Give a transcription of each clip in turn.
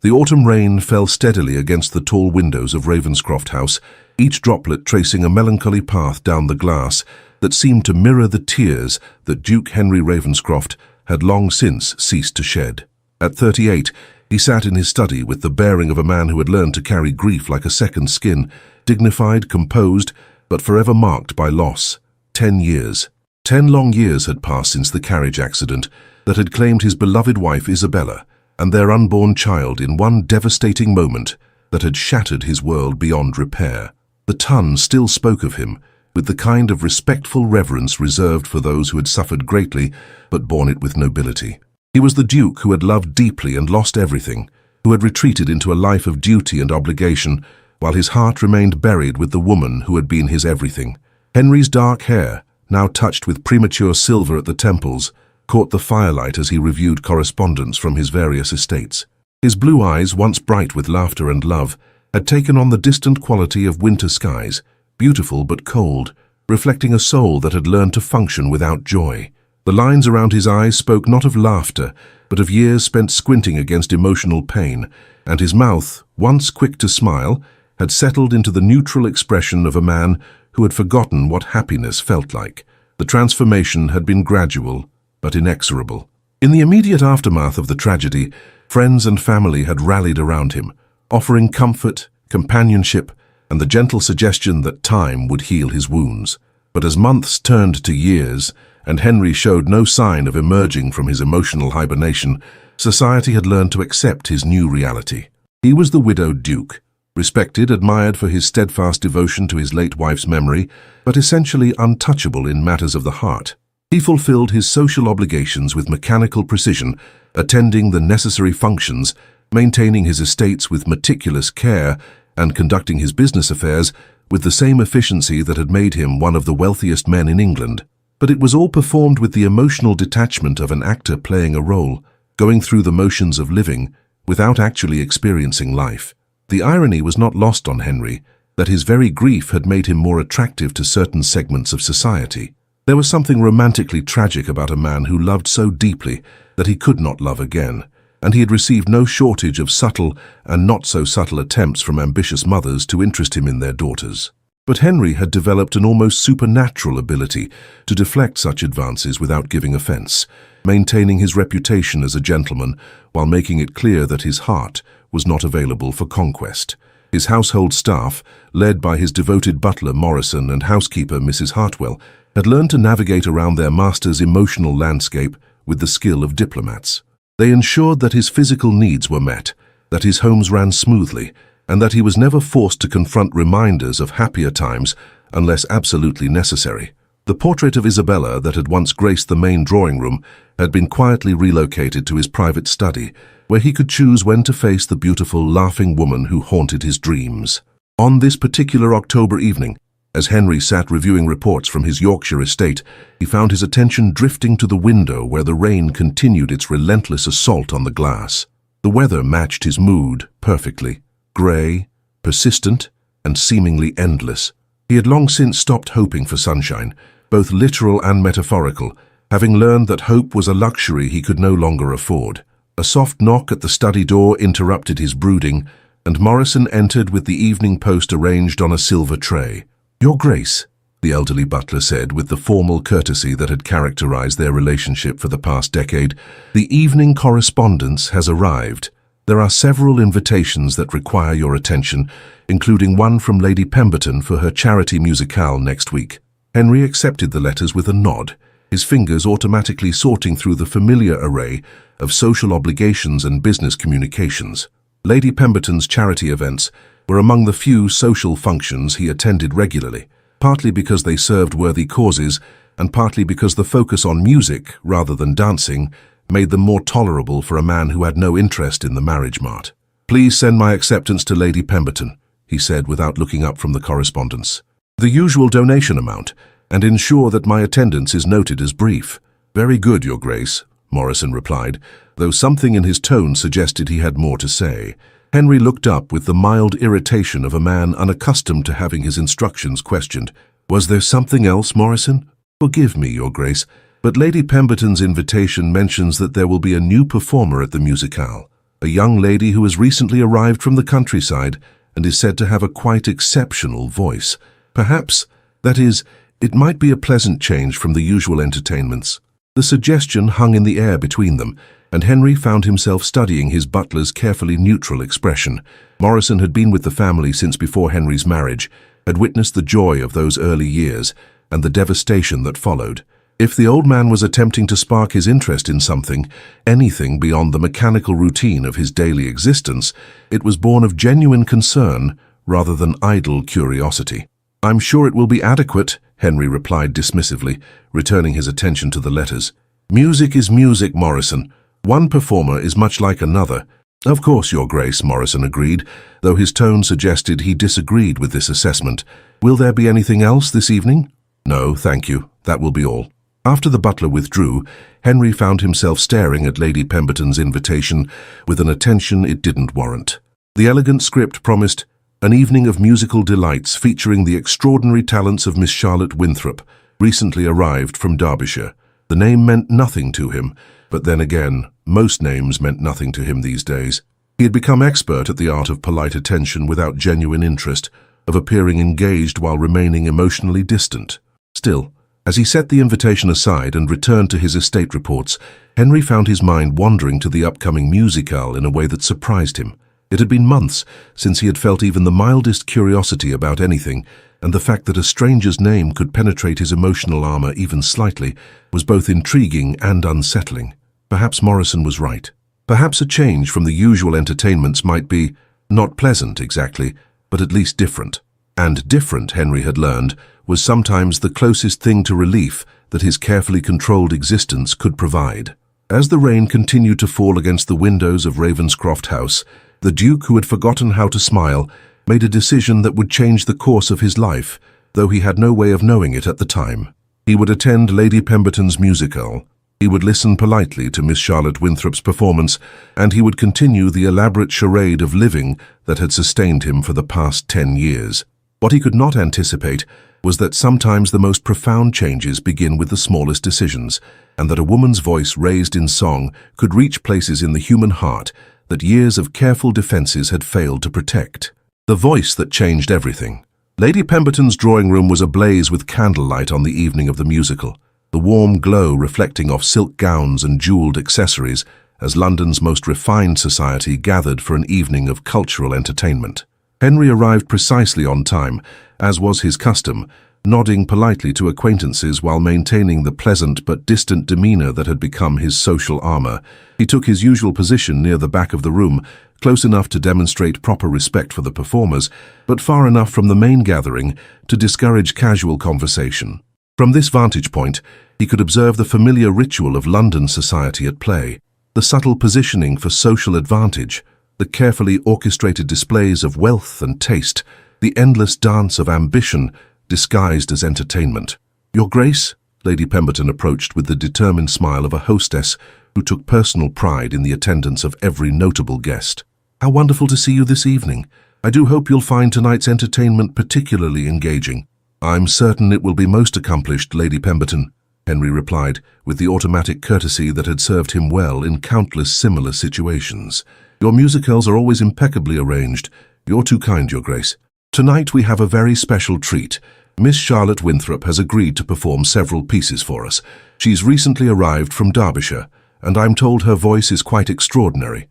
The autumn rain fell steadily against the tall windows of Ravenscroft House, each droplet tracing a melancholy path down the glass that seemed to mirror the tears that Duke Henry Ravenscroft had long since ceased to shed. At 38, he sat in his study with the bearing of a man who had learned to carry grief like a second skin, dignified, composed, but forever marked by loss. 10 years. 10 long years had passed since the carriage accident that had claimed his beloved wife Isabella and their unborn child in one devastating moment that had shattered his world beyond repair. The Tun still spoke of him with the kind of respectful reverence reserved for those who had suffered greatly but borne it with nobility. He was the Duke who had loved deeply and lost everything, who had retreated into a life of duty and obligation, while his heart remained buried with the woman who had been his everything. Henry's dark hair, now touched with premature silver at the temples, caught the firelight as he reviewed correspondence from his various estates. His blue eyes, once bright with laughter and love, had taken on the distant quality of winter skies, beautiful but cold, reflecting a soul that had learned to function without joy. The lines around his eyes spoke not of laughter, but of years spent squinting against emotional pain, and his mouth, once quick to smile, had settled into the neutral expression of a man who had forgotten what happiness felt like. The transformation had been gradual, but inexorable. In the immediate aftermath of the tragedy, friends and family had rallied around him, offering comfort, companionship, and the gentle suggestion that time would heal his wounds. But as months turned to years, and Henry showed no sign of emerging from his emotional hibernation, society had learned to accept his new reality. He was the widowed Duke, respected, admired for his steadfast devotion to his late wife's memory, but essentially untouchable in matters of the heart. He fulfilled his social obligations with mechanical precision, attending the necessary functions, maintaining his estates with meticulous care, and conducting his business affairs with the same efficiency that had made him one of the wealthiest men in England. But it was all performed with the emotional detachment of an actor playing a role, going through the motions of living, without actually experiencing life. The irony was not lost on Henry, that his very grief had made him more attractive to certain segments of society. There was something romantically tragic about a man who loved so deeply that he could not love again, and he had received no shortage of subtle and not-so-subtle attempts from ambitious mothers to interest him in their daughters. But Henry had developed an almost supernatural ability to deflect such advances without giving offense, maintaining his reputation as a gentleman while making it clear that his heart was not available for conquest. His household staff, led by his devoted butler Morrison and housekeeper Mrs. Hartwell, had learned to navigate around their master's emotional landscape with the skill of diplomats. They ensured that his physical needs were met, that his homes ran smoothly, and that he was never forced to confront reminders of happier times unless absolutely necessary. The portrait of Isabella that had once graced the main drawing room had been quietly relocated to his private study, where he could choose when to face the beautiful, laughing woman who haunted his dreams. On this particular October evening, as Henry sat reviewing reports from his Yorkshire estate, he found his attention drifting to the window where the rain continued its relentless assault on the glass. The weather matched his mood perfectly. Grey, persistent, and seemingly endless. He had long since stopped hoping for sunshine, both literal and metaphorical, having learned that hope was a luxury he could no longer afford. A soft knock at the study door interrupted his brooding, and Morrison entered with the Evening Post arranged on a silver tray. "Your Grace," the elderly butler said with the formal courtesy that had characterized their relationship for the past decade, "the evening correspondence has arrived. There are several invitations that require your attention, including one from Lady Pemberton for her charity musicale next week." Henry accepted the letters with a nod, his fingers automatically sorting through the familiar array of social obligations and business communications. Lady Pemberton's charity events were among the few social functions he attended regularly, partly because they served worthy causes and partly because the focus on music, rather than dancing, made them more tolerable for a man who had no interest in the marriage mart. "Please send my acceptance to Lady Pemberton," he said without looking up from the correspondence. "The usual donation amount, and ensure that my attendance is noted as brief." "Very good, Your Grace," Morrison replied, though something in his tone suggested he had more to say. Henry looked up with the mild irritation of a man unaccustomed to having his instructions questioned. "Was there something else, Morrison?" "Forgive me, Your Grace, but Lady Pemberton's invitation mentions that there will be a new performer at the musicale." a young lady who has recently arrived from the countryside and is said to have a quite exceptional voice. Perhaps, that is, it might be a pleasant change from the usual entertainments. The suggestion hung in the air between them, and Henry found himself studying his butler's carefully neutral expression. Morrison had been with the family since before Henry's marriage, had witnessed the joy of those early years and the devastation that followed. If the old man was attempting to spark his interest in something, anything beyond the mechanical routine of his daily existence, it was born of genuine concern rather than idle curiosity. "I'm sure it will be adequate," Henry replied dismissively, returning his attention to the letters. "Music is music, Morrison. One performer is much like another." "Of course, Your Grace," Morrison agreed, though his tone suggested he disagreed with this assessment. "Will there be anything else this evening?" "No, thank you. That will be all." After the butler withdrew, Henry found himself staring at Lady Pemberton's invitation with an attention it didn't warrant. The elegant script promised an evening of musical delights featuring the extraordinary talents of Miss Charlotte Winthrop, recently arrived from Derbyshire. The name meant nothing to him, but then again, most names meant nothing to him these days. He had become expert at the art of polite attention without genuine interest, of appearing engaged while remaining emotionally distant. Still, as he set the invitation aside and returned to his estate reports, Henry found his mind wandering to the upcoming musicale in a way that surprised him. It had been months since he had felt even the mildest curiosity about anything, and the fact that a stranger's name could penetrate his emotional armor even slightly was both intriguing and unsettling. Perhaps Morrison was right. Perhaps a change from the usual entertainments might be, not pleasant exactly, but at least different. And different, Henry had learned, was sometimes the closest thing to relief that his carefully controlled existence could provide. As the rain continued to fall against the windows of Ravenscroft House, the Duke, who had forgotten how to smile, made a decision that would change the course of his life, though he had no way of knowing it at the time. He would attend Lady Pemberton's musicale. He would listen politely to Miss Charlotte Winthrop's performance, and he would continue the elaborate charade of living that had sustained him for the past 10 years. What he could not anticipate was that sometimes the most profound changes begin with the smallest decisions, and that a woman's voice raised in song could reach places in the human heart that years of careful defenses had failed to protect. The voice that changed everything. Lady Pemberton's drawing room was ablaze with candlelight on the evening of the musical, the warm glow reflecting off silk gowns and jeweled accessories as London's most refined society gathered for an evening of cultural entertainment. Henry arrived precisely on time, as was his custom, nodding politely to acquaintances while maintaining the pleasant but distant demeanor that had become his social armor. He took his usual position near the back of the room, close enough to demonstrate proper respect for the performers, but far enough from the main gathering to discourage casual conversation. From this vantage point, he could observe the familiar ritual of London society at play, the subtle positioning for social advantage, the carefully orchestrated displays of wealth and taste, the endless dance of ambition disguised as entertainment. "Your Grace," Lady Pemberton approached with the determined smile of a hostess who took personal pride in the attendance of every notable guest. "How wonderful to see you this evening. I do hope you'll find tonight's entertainment particularly engaging." "I'm certain it will be most accomplished, Lady Pemberton," Henry replied, with the automatic courtesy that had served him well in countless similar situations. "Your musicals are always impeccably arranged. You're too kind, Your Grace. Tonight we have a very special treat. Miss Charlotte Winthrop has agreed to perform several pieces for us. She's recently arrived from Derbyshire, and I'm told her voice is quite extraordinary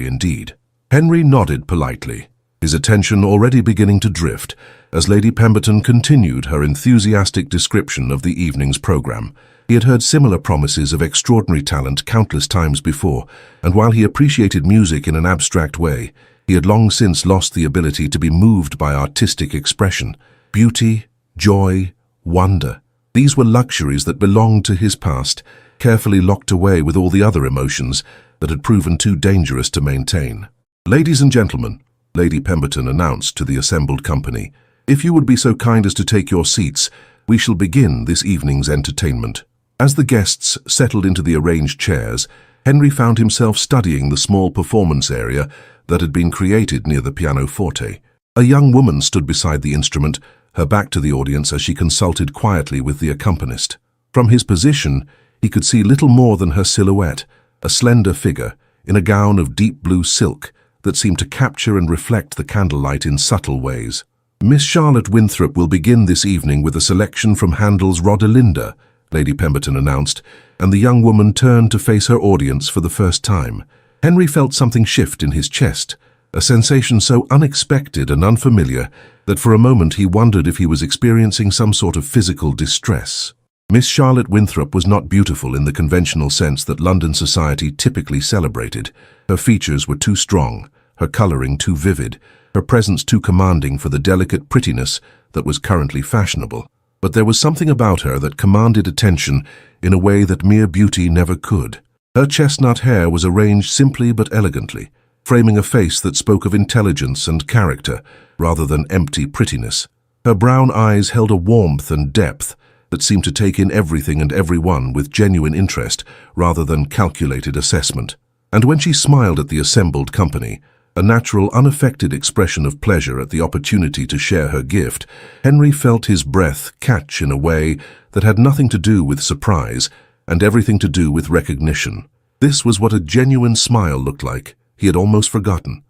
indeed." Henry nodded politely, his attention already beginning to drift, as Lady Pemberton continued her enthusiastic description of the evening's programme. He had heard similar promises of extraordinary talent countless times before, and while he appreciated music in an abstract way, he had long since lost the ability to be moved by artistic expression. Beauty, joy, wonder. These were luxuries that belonged to his past, carefully locked away with all the other emotions that had proven too dangerous to maintain. "Ladies and gentlemen," Lady Pemberton announced to the assembled company, "if you would be so kind as to take your seats, we shall begin this evening's entertainment." As the guests settled into the arranged chairs, Henry found himself studying the small performance area that had been created near the pianoforte. A young woman stood beside the instrument, her back to the audience as she consulted quietly with the accompanist. From his position, he could see little more than her silhouette, a slender figure, in a gown of deep blue silk that seemed to capture and reflect the candlelight in subtle ways. "Miss Charlotte Winthrop will begin this evening with a selection from Handel's Rodelinda," Lady Pemberton announced, and the young woman turned to face her audience for the first time. Henry felt something shift in his chest, a sensation so unexpected and unfamiliar that for a moment he wondered if he was experiencing some sort of physical distress. Miss Charlotte Winthrop was not beautiful in the conventional sense that London society typically celebrated. Her features were too strong, her colouring too vivid, her presence too commanding for the delicate prettiness that was currently fashionable. But there was something about her that commanded attention in a way that mere beauty never could. Her chestnut hair was arranged simply but elegantly, framing a face that spoke of intelligence and character rather than empty prettiness. Her brown eyes held a warmth and depth that seemed to take in everything and everyone with genuine interest rather than calculated assessment. And when she smiled at the assembled company, a natural, unaffected expression of pleasure at the opportunity to share her gift, Henry felt his breath catch in a way that had nothing to do with surprise and everything to do with recognition. This was what a genuine smile looked like. He had almost forgotten.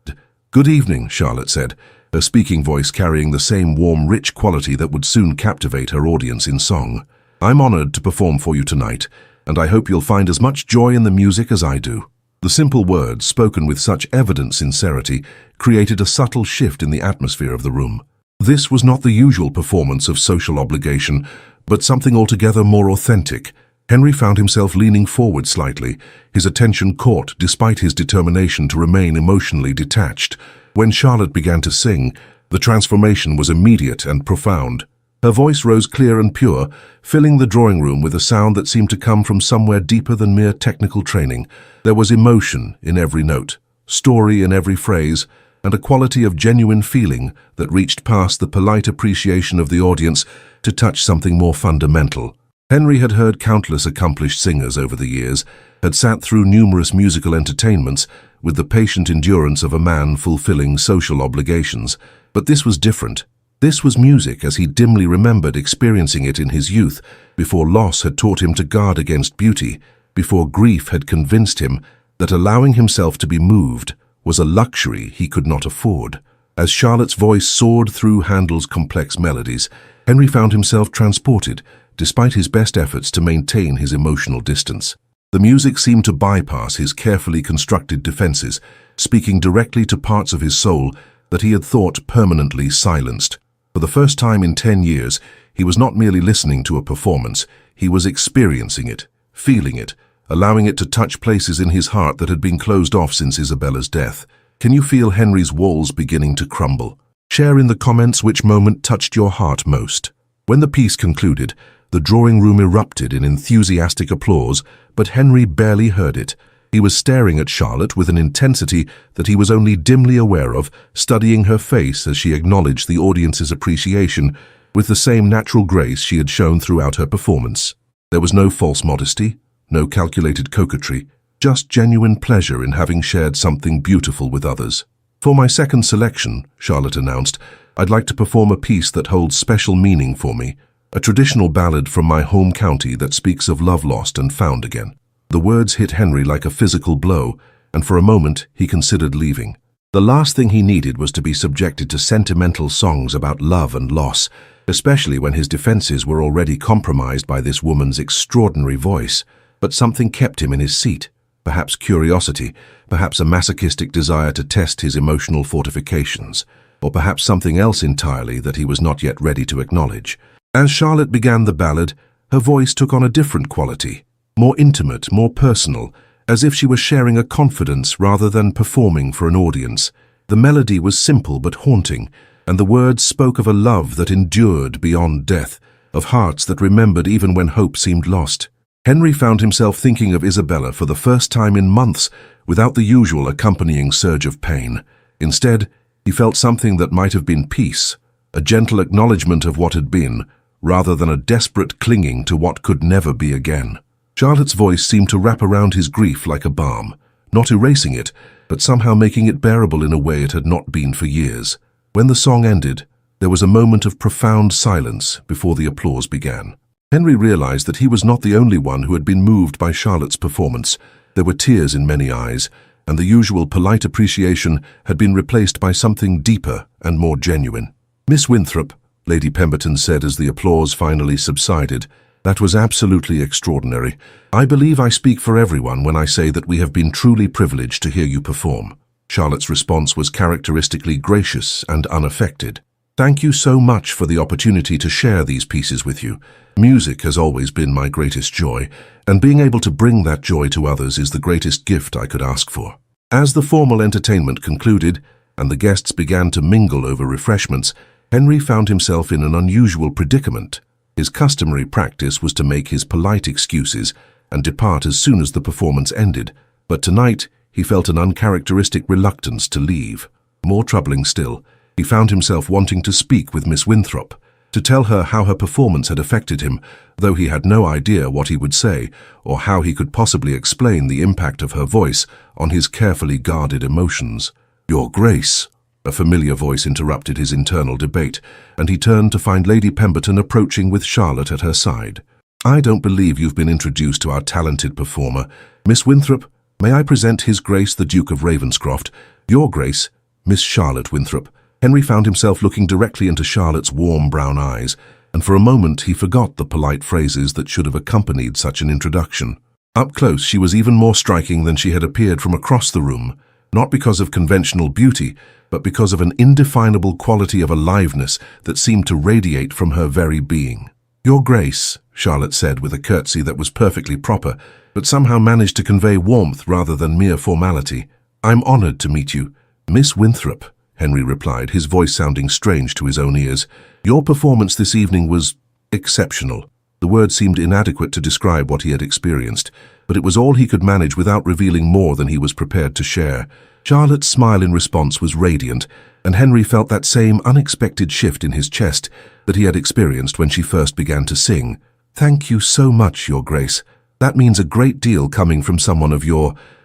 "Good evening," Charlotte said, her speaking voice carrying the same warm, rich quality that would soon captivate her audience in song. "I'm honored to perform for you tonight, and I hope you'll find as much joy in the music as I do." The simple words, spoken with such evident sincerity, created a subtle shift in the atmosphere of the room. This was not the usual performance of social obligation, but something altogether more authentic. Henry found himself leaning forward slightly, his attention caught despite his determination to remain emotionally detached. When Charlotte began to sing, the transformation was immediate and profound. Her voice rose clear and pure, filling the drawing room with a sound that seemed to come from somewhere deeper than mere technical training. There was emotion in every note, story in every phrase, and a quality of genuine feeling that reached past the polite appreciation of the audience to touch something more fundamental. Henry had heard countless accomplished singers over the years, had sat through numerous musical entertainments with the patient endurance of a man fulfilling social obligations. But this was different. This was music as he dimly remembered experiencing it in his youth, before loss had taught him to guard against beauty, before grief had convinced him that allowing himself to be moved was a luxury he could not afford. As Charlotte's voice soared through Handel's complex melodies, Henry found himself transported, despite his best efforts to maintain his emotional distance. The music seemed to bypass his carefully constructed defenses, speaking directly to parts of his soul that he had thought permanently silenced. For the first time in 10 years, he was not merely listening to a performance, he was experiencing it, feeling it, allowing it to touch places in his heart that had been closed off since Isabella's death. Can you feel Henry's walls beginning to crumble? Share in the comments which moment touched your heart most. When the piece concluded, the drawing room erupted in enthusiastic applause, but Henry barely heard it. He was staring at Charlotte with an intensity that he was only dimly aware of, studying her face as she acknowledged the audience's appreciation with the same natural grace she had shown throughout her performance. There was no false modesty, no calculated coquetry, just genuine pleasure in having shared something beautiful with others. "For my second selection," Charlotte announced, "I'd like to perform a piece that holds special meaning for me, a traditional ballad from my home county that speaks of love lost and found again." The words hit Henry like a physical blow, and for a moment he considered leaving. The last thing he needed was to be subjected to sentimental songs about love and loss, especially when his defenses were already compromised by this woman's extraordinary voice. But something kept him in his seat, perhaps curiosity, perhaps a masochistic desire to test his emotional fortifications, or perhaps something else entirely that he was not yet ready to acknowledge. As Charlotte began the ballad, her voice took on a different quality, more intimate, more personal, as if she was sharing a confidence rather than performing for an audience. The melody was simple but haunting, and the words spoke of a love that endured beyond death, of hearts that remembered even when hope seemed lost. Henry found himself thinking of Isabella for the first time in months without the usual accompanying surge of pain. Instead, he felt something that might have been peace, a gentle acknowledgement of what had been, rather than a desperate clinging to what could never be again. Charlotte's voice seemed to wrap around his grief like a balm, not erasing it, but somehow making it bearable in a way it had not been for years. When the song ended, there was a moment of profound silence before the applause began. Henry realized that he was not the only one who had been moved by Charlotte's performance. There were tears in many eyes, and the usual polite appreciation had been replaced by something deeper and more genuine. "Miss Winthrop," Lady Pemberton said as the applause finally subsided, "that was absolutely extraordinary. I believe I speak for everyone when I say that we have been truly privileged to hear you perform." Charlotte's response was characteristically gracious and unaffected. "Thank you so much for the opportunity to share these pieces with you. Music has always been my greatest joy, and being able to bring that joy to others is the greatest gift I could ask for." As the formal entertainment concluded, and the guests began to mingle over refreshments, Henry found himself in an unusual predicament. His customary practice was to make his polite excuses and depart as soon as the performance ended, but tonight he felt an uncharacteristic reluctance to leave. More troubling still, he found himself wanting to speak with Miss Winthrop, to tell her how her performance had affected him, though he had no idea what he would say or how he could possibly explain the impact of her voice on his carefully guarded emotions. "Your Grace," a familiar voice interrupted his internal debate, and he turned to find Lady Pemberton approaching with Charlotte at her side. "I don't believe you've been introduced to our talented performer. Miss Winthrop, may I present His Grace the Duke of Ravenscroft, Your Grace, Miss Charlotte Winthrop." Henry found himself looking directly into Charlotte's warm brown eyes, and for a moment he forgot the polite phrases that should have accompanied such an introduction. Up close, she was even more striking than she had appeared from across the room, not because of conventional beauty, but because of an indefinable quality of aliveness that seemed to radiate from her very being. "Your Grace," Charlotte said with a curtsy that was perfectly proper, but somehow managed to convey warmth rather than mere formality. "I'm honored to meet you." "Miss Winthrop," Henry replied, his voice sounding strange to his own ears. "Your performance this evening was exceptional." The word seemed inadequate to describe what he had experienced, but it was all he could manage without revealing more than he was prepared to share. Charlotte's smile in response was radiant, and Henry felt that same unexpected shift in his chest that he had experienced when she first began to sing. "Thank you so much, Your Grace. That means a great deal coming from someone of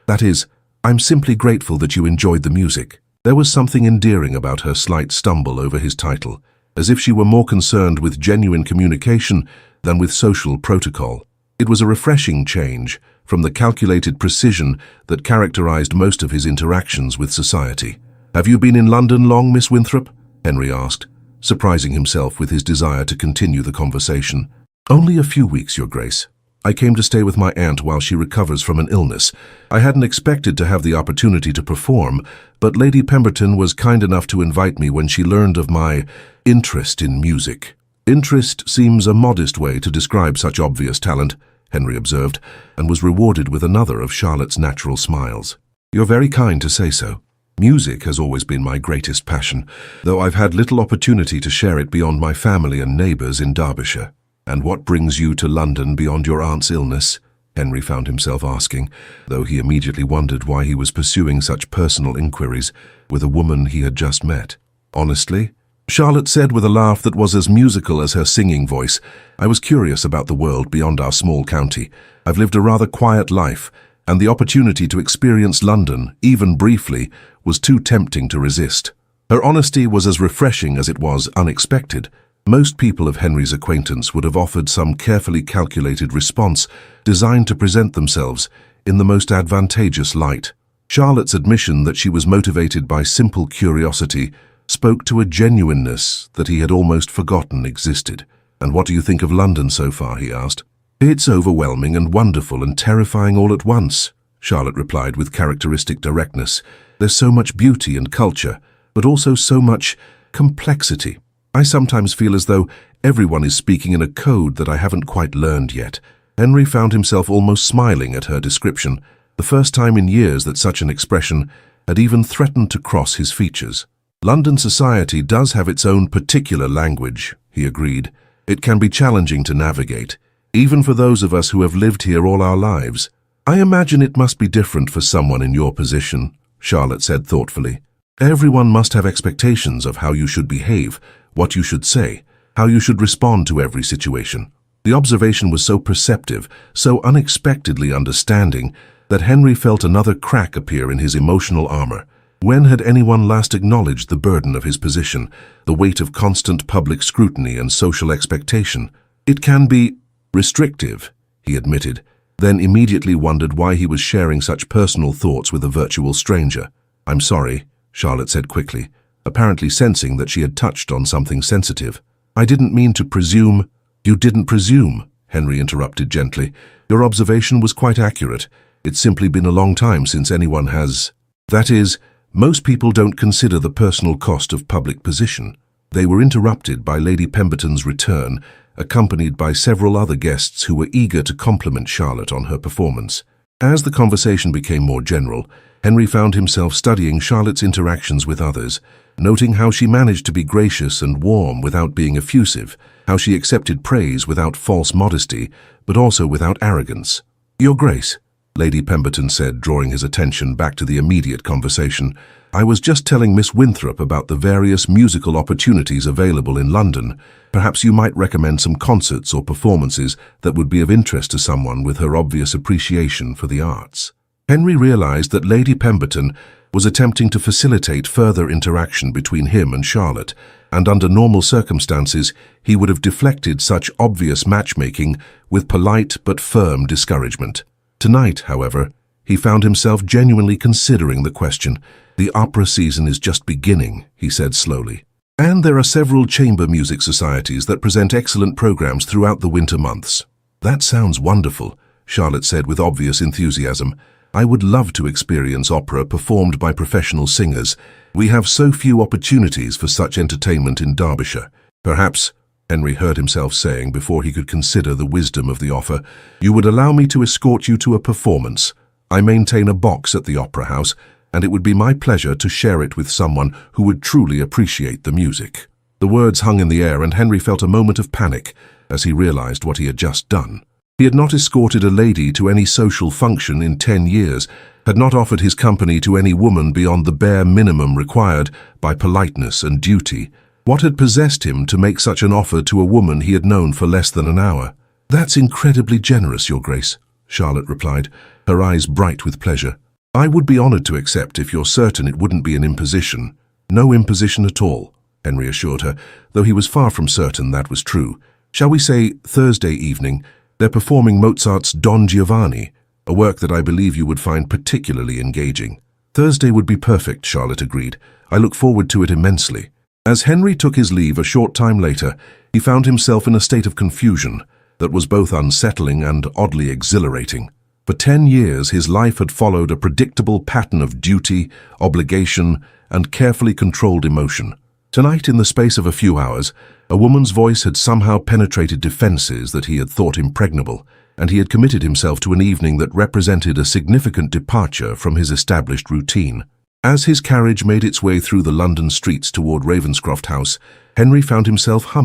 that is, I'm simply grateful that you enjoyed the music." There was something endearing about her slight stumble over his title, as if she were more concerned with genuine communication than with social protocol. It was a refreshing change from the calculated precision that characterized most of his interactions with society. "Have you been in London long, Miss Winthrop?" Henry asked, surprising himself with his desire to continue the conversation. "Only a few weeks, Your Grace. I came to stay with my aunt while she recovers from an illness. I hadn't expected to have the opportunity to perform, but Lady Pemberton was kind enough to invite me when she learned of my interest in music." "Interest seems a modest way to describe such obvious talent," Henry observed, and was rewarded with another of Charlotte's natural smiles. "You're very kind to say so. Music has always been my greatest passion, though I've had little opportunity to share it beyond my family and neighbours in Derbyshire." "And what brings you to London beyond your aunt's illness?" Henry found himself asking, though he immediately wondered why he was pursuing such personal inquiries with a woman he had just met. "Honestly," Charlotte said with a laugh that was as musical as her singing voice, "I was curious about the world beyond our small county. I've lived a rather quiet life, and the opportunity to experience London, even briefly, was too tempting to resist." Her honesty was as refreshing as it was unexpected. Most people of Henry's acquaintance would have offered some carefully calculated response designed to present themselves in the most advantageous light. Charlotte's admission that she was motivated by simple curiosity spoke to a genuineness that he had almost forgotten existed. "And what do you think of London so far?" he asked. "It's overwhelming and wonderful and terrifying all at once," Charlotte replied with characteristic directness. "There's so much beauty and culture, but also so much complexity. I sometimes feel as though everyone is speaking in a code that I haven't quite learned yet." Henry found himself almost smiling at her description, the first time in years that such an expression had even threatened to cross his features. "London society does have its own particular language," he agreed. "It can be challenging to navigate, even for those of us who have lived here all our lives." "I imagine it must be different for someone in your position," Charlotte said thoughtfully. "Everyone must have expectations of how you should behave, what you should say, how you should respond to every situation." The observation was so perceptive, so unexpectedly understanding, that Henry felt another crack appear in his emotional armor. When had anyone last acknowledged the burden of his position, the weight of constant public scrutiny and social expectation? "It can be restrictive," he admitted, then immediately wondered why he was sharing such personal thoughts with a virtual stranger. "I'm sorry," Charlotte said quickly, apparently sensing that she had touched on something sensitive. "I didn't mean to presume." "You didn't presume," Henry interrupted gently. "Your observation was quite accurate. It's simply been a long time since anyone has. That is, most people don't consider the personal cost of public position." They were interrupted by Lady Pemberton's return, accompanied by several other guests who were eager to compliment Charlotte on her performance. As the conversation became more general, Henry found himself studying Charlotte's interactions with others, noting how she managed to be gracious and warm without being effusive, how she accepted praise without false modesty, but also without arrogance. "Your Grace," Lady Pemberton said, drawing his attention back to the immediate conversation, "I was just telling Miss Winthrop about the various musical opportunities available in London. Perhaps you might recommend some concerts or performances that would be of interest to someone with her obvious appreciation for the arts." Henry realized that Lady Pemberton was attempting to facilitate further interaction between him and Charlotte, and under normal circumstances he would have deflected such obvious matchmaking with polite but firm discouragement. Tonight, however, he found himself genuinely considering the question. "The opera season is just beginning," he said slowly. "And there are several chamber music societies that present excellent programs throughout the winter months." "That sounds wonderful," Charlotte said with obvious enthusiasm. "I would love to experience opera performed by professional singers. We have so few opportunities for such entertainment in Derbyshire." "Perhaps," Henry heard himself saying before he could consider the wisdom of the offer, "you would allow me to escort you to a performance. I maintain a box at the Opera House, and it would be my pleasure to share it with someone who would truly appreciate the music." The words hung in the air, and Henry felt a moment of panic as he realized what he had just done. He had not escorted a lady to any social function in 10 years, had not offered his company to any woman beyond the bare minimum required by politeness and duty. What had possessed him to make such an offer to a woman he had known for less than an hour? "That's incredibly generous, Your Grace," Charlotte replied, her eyes bright with pleasure. "I would be honored to accept if you're certain it wouldn't be an imposition." "No imposition at all," Henry assured her, though he was far from certain that was true. "Shall we say Thursday evening? They're performing Mozart's Don Giovanni, a work that I believe you would find particularly engaging." "Thursday would be perfect," Charlotte agreed. "I look forward to it immensely." As Henry took his leave a short time later, he found himself in a state of confusion that was both unsettling and oddly exhilarating. For 10 years, his life had followed a predictable pattern of duty, obligation, and carefully controlled emotion. Tonight, in the space of a few hours, a woman's voice had somehow penetrated defenses that he had thought impregnable, and he had committed himself to an evening that represented a significant departure from his established routine. As his carriage made its way through the London streets toward Ravenscroft House, Henry found himself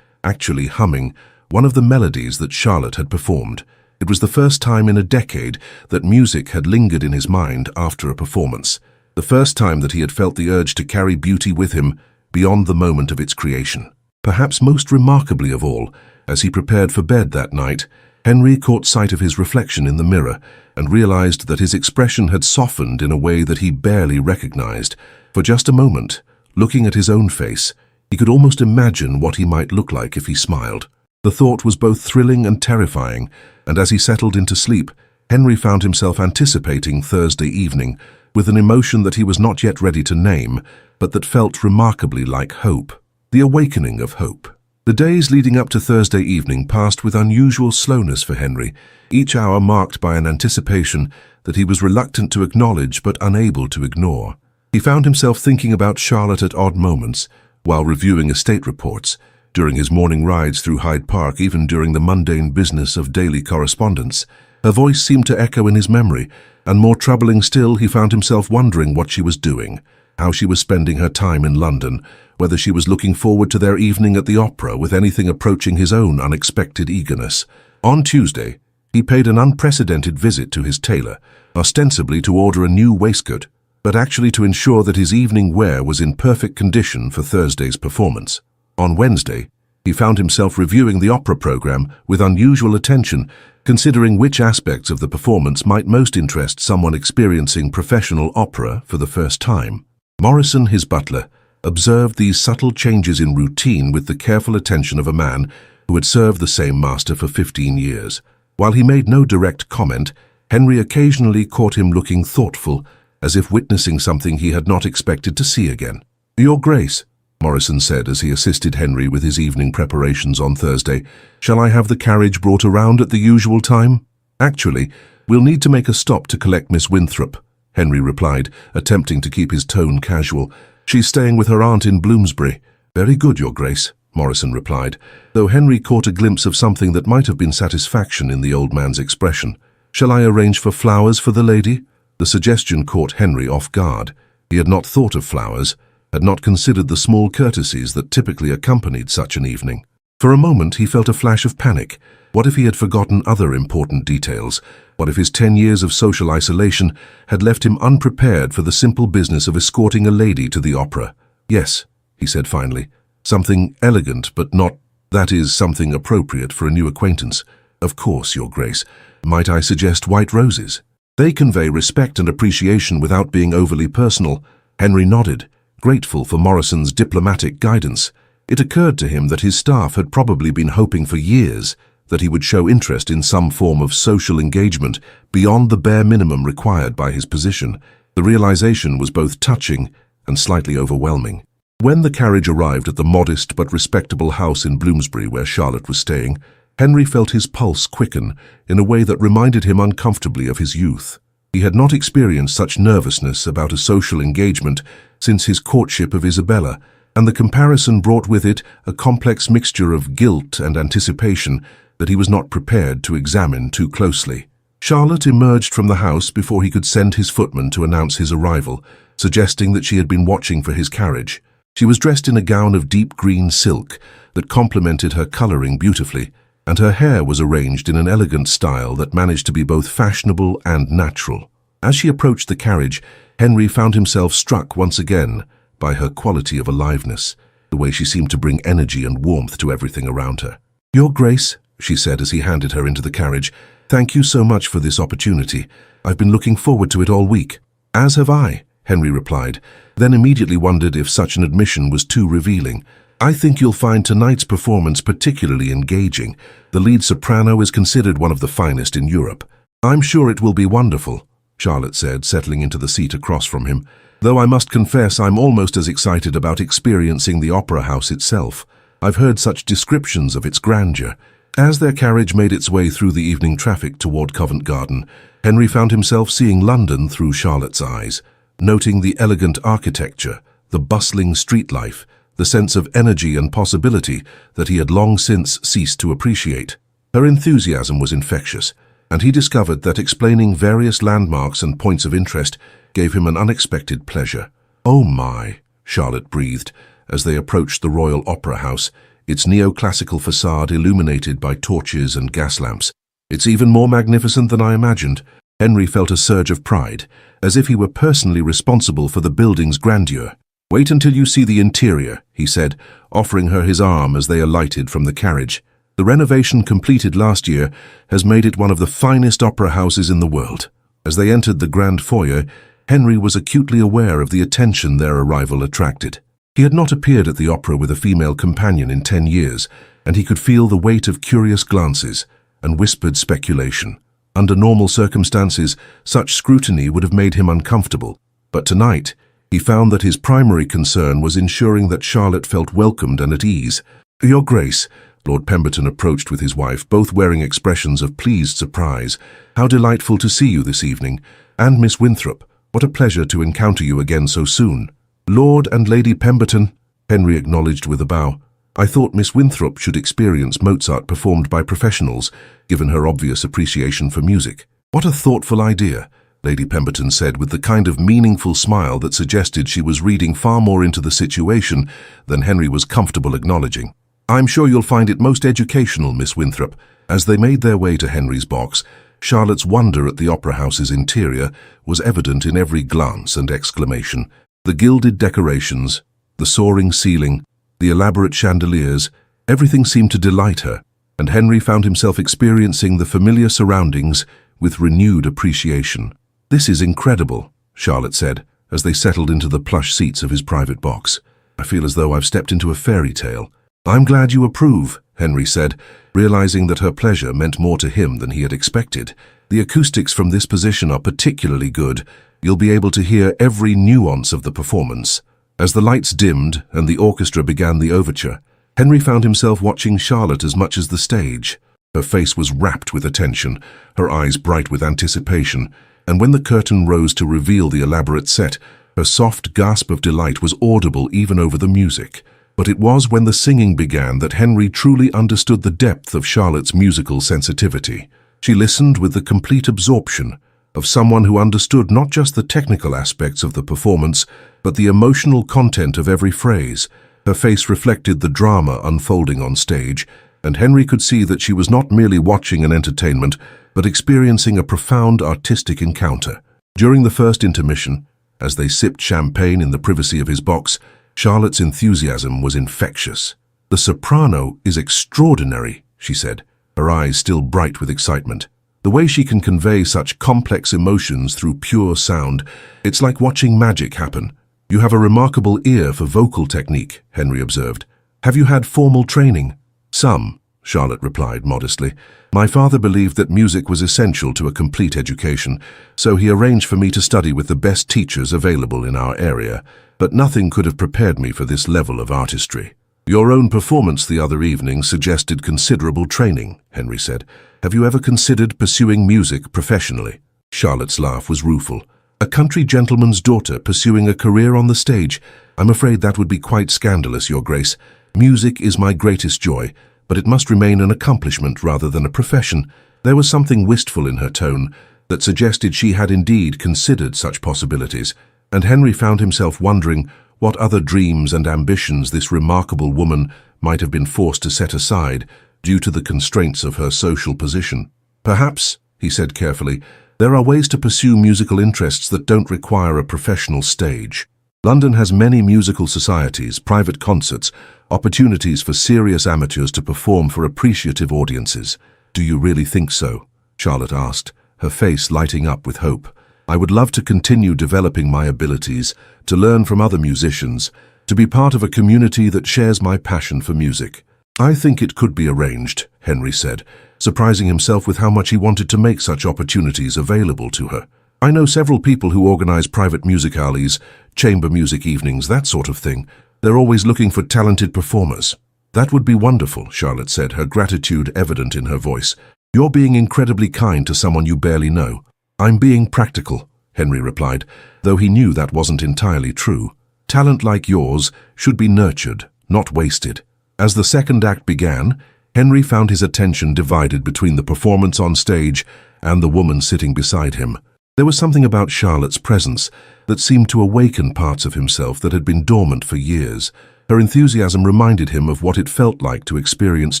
actually humming, one of the melodies that Charlotte had performed. It was the first time in a decade that music had lingered in his mind after a performance, the first time that he had felt the urge to carry beauty with him beyond the moment of its creation. Perhaps most remarkably of all, as he prepared for bed that night, Henry caught sight of his reflection in the mirror and realized that his expression had softened in a way that he barely recognized. For just a moment, looking at his own face, he could almost imagine what he might look like if he smiled. The thought was both thrilling and terrifying, and as he settled into sleep, Henry found himself anticipating Thursday evening with an emotion that he was not yet ready to name, but that felt remarkably like hope. The awakening of hope. The days leading up to Thursday evening passed with unusual slowness for Henry, each hour marked by an anticipation that he was reluctant to acknowledge but unable to ignore. He found himself thinking about Charlotte at odd moments, while reviewing estate reports, during his morning rides through Hyde Park, even during the mundane business of daily correspondence. Her voice seemed to echo in his memory, and more troubling still, he found himself wondering what she was doing, how she was spending her time in London, whether she was looking forward to their evening at the opera with anything approaching his own unexpected eagerness. On Tuesday, he paid an unprecedented visit to his tailor, ostensibly to order a new waistcoat, but actually to ensure that his evening wear was in perfect condition for Thursday's performance. On Wednesday, he found himself reviewing the opera program with unusual attention, considering which aspects of the performance might most interest someone experiencing professional opera for the first time. Morrison, his butler, observed these subtle changes in routine with the careful attention of a man who had served the same master for 15 years. While he made no direct comment, Henry occasionally caught him looking thoughtful, as if witnessing something he had not expected to see again. "Your Grace," Morrison said as he assisted Henry with his evening preparations on Thursday, "shall I have the carriage brought around at the usual time?" "Actually, we'll need to make a stop to collect Miss Winthrop," Henry replied, attempting to keep his tone casual. "She's staying with her aunt in Bloomsbury." "Very good, Your Grace," Morrison replied, though Henry caught a glimpse of something that might have been satisfaction in the old man's expression. "Shall I arrange for flowers for the lady?" The suggestion caught Henry off guard. He had not thought of flowers, had not considered the small courtesies that typically accompanied such an evening. For a moment he felt a flash of panic. What if he had forgotten other important details? What if his 10 years of social isolation had left him unprepared for the simple business of escorting a lady to the opera? "Yes," he said finally. "Something elegant, but not, that is, something appropriate for a new acquaintance." "Of course, Your Grace. Might I suggest white roses? They convey respect and appreciation without being overly personal." Henry nodded, grateful for Morrison's diplomatic guidance. It occurred to him that his staff had probably been hoping for years that he would show interest in some form of social engagement beyond the bare minimum required by his position. The realization was both touching and slightly overwhelming. When the carriage arrived at the modest but respectable house in Bloomsbury where Charlotte was staying, Henry felt his pulse quicken in a way that reminded him uncomfortably of his youth. He had not experienced such nervousness about a social engagement since his courtship of Isabella, and the comparison brought with it a complex mixture of guilt and anticipation that he was not prepared to examine too closely. Charlotte emerged from the house before he could send his footman to announce his arrival, suggesting that she had been watching for his carriage. She was dressed in a gown of deep green silk that complemented her coloring beautifully, and her hair was arranged in an elegant style that managed to be both fashionable and natural. As she approached the carriage, Henry found himself struck once again by her quality of aliveness, the way she seemed to bring energy and warmth to everything around her. "Your Grace," she said as he handed her into the carriage, "thank you so much for this opportunity. I've been looking forward to it all week." "As have I," Henry replied, then immediately wondered if such an admission was too revealing. "I think you'll find tonight's performance particularly engaging. The lead soprano is considered one of the finest in Europe." "I'm sure it will be wonderful," Charlotte said, settling into the seat across from him, "though I must confess I'm almost as excited about experiencing the opera house itself. I've heard such descriptions of its grandeur." As their carriage made its way through the evening traffic toward Covent Garden, Henry found himself seeing London through Charlotte's eyes, noting the elegant architecture, the bustling street life, the sense of energy and possibility that he had long since ceased to appreciate. Her enthusiasm was infectious, and he discovered that explaining various landmarks and points of interest gave him an unexpected pleasure. "Oh my," Charlotte breathed as they approached the Royal Opera House, its neoclassical facade illuminated by torches and gas lamps. "It's even more magnificent than I imagined." Henry felt a surge of pride, as if he were personally responsible for the building's grandeur. "Wait until you see the interior," he said, offering her his arm as they alighted from the carriage. "The renovation completed last year has made it one of the finest opera houses in the world." As they entered the grand foyer, Henry was acutely aware of the attention their arrival attracted. He had not appeared at the opera with a female companion in 10 years, and he could feel the weight of curious glances and whispered speculation. Under normal circumstances, such scrutiny would have made him uncomfortable, but tonight he found that his primary concern was ensuring that Charlotte felt welcomed and at ease. "Your Grace," Lord Pemberton approached with his wife, both wearing expressions of pleased surprise. "How delightful to see you this evening. And Miss Winthrop, what a pleasure to encounter you again so soon." "Lord and Lady Pemberton," Henry acknowledged with a bow. "I thought Miss Winthrop should experience Mozart performed by professionals, given her obvious appreciation for music." "What a thoughtful idea," Lady Pemberton said with the kind of meaningful smile that suggested she was reading far more into the situation than Henry was comfortable acknowledging. "I'm sure you'll find it most educational, Miss Winthrop." As they made their way to Henry's box, Charlotte's wonder at the opera house's interior was evident in every glance and exclamation. The gilded decorations, the soaring ceiling, the elaborate chandeliers, everything seemed to delight her, and Henry found himself experiencing the familiar surroundings with renewed appreciation. "This is incredible," Charlotte said, as they settled into the plush seats of his private box. "I feel as though I've stepped into a fairy tale." "I'm glad you approve," Henry said, realizing that her pleasure meant more to him than he had expected. The acoustics from this position are particularly good. You'll be able to hear every nuance of the performance. As the lights dimmed and the orchestra began the overture, Henry found himself watching Charlotte as much as the stage. Her face was rapt with attention, her eyes bright with anticipation, and when the curtain rose to reveal the elaborate set, her soft gasp of delight was audible even over the music. But it was when the singing began that Henry truly understood the depth of Charlotte's musical sensitivity. She listened with the complete absorption of someone who understood not just the technical aspects of the performance, but the emotional content of every phrase. Her face reflected the drama unfolding on stage, and Henry could see that she was not merely watching an entertainment, but experiencing a profound artistic encounter. During the first intermission, as they sipped champagne in the privacy of his box, Charlotte's enthusiasm was infectious. "The soprano is extraordinary," she said, her eyes still bright with excitement. "The way she can convey such complex emotions through pure sound, it's like watching magic happen." "You have a remarkable ear for vocal technique," Henry observed. "Have you had formal training?" "Some," Charlotte replied modestly. "My father believed that music was essential to a complete education, so he arranged for me to study with the best teachers available in our area, but nothing could have prepared me for this level of artistry." "Your own performance the other evening suggested considerable training," Henry said. "Have you ever considered pursuing music professionally?" Charlotte's laugh was rueful. "A country gentleman's daughter pursuing a career on the stage? I'm afraid that would be quite scandalous, Your Grace. Music is my greatest joy, but it must remain an accomplishment rather than a profession." There was something wistful in her tone that suggested she had indeed considered such possibilities, and Henry found himself wondering what other dreams and ambitions this remarkable woman might have been forced to set aside due to the constraints of her social position. "Perhaps," he said carefully, "there are ways to pursue musical interests that don't require a professional stage. London has many musical societies, private concerts, opportunities for serious amateurs to perform for appreciative audiences." "Do you really think so?" Charlotte asked, her face lighting up with hope. "I would love to continue developing my abilities, to learn from other musicians, to be part of a community that shares my passion for music." "I think it could be arranged," Henry said, surprising himself with how much he wanted to make such opportunities available to her. "I know several people who organize private musicales, chamber music evenings, that sort of thing. They're always looking for talented performers." "That would be wonderful," Charlotte said, her gratitude evident in her voice. "You're being incredibly kind to someone you barely know." "I'm being practical," Henry replied, though he knew that wasn't entirely true. "Talent like yours should be nurtured, not wasted." As the second act began, Henry found his attention divided between the performance on stage and the woman sitting beside him. There was something about Charlotte's presence that seemed to awaken parts of himself that had been dormant for years. Her enthusiasm reminded him of what it felt like to experience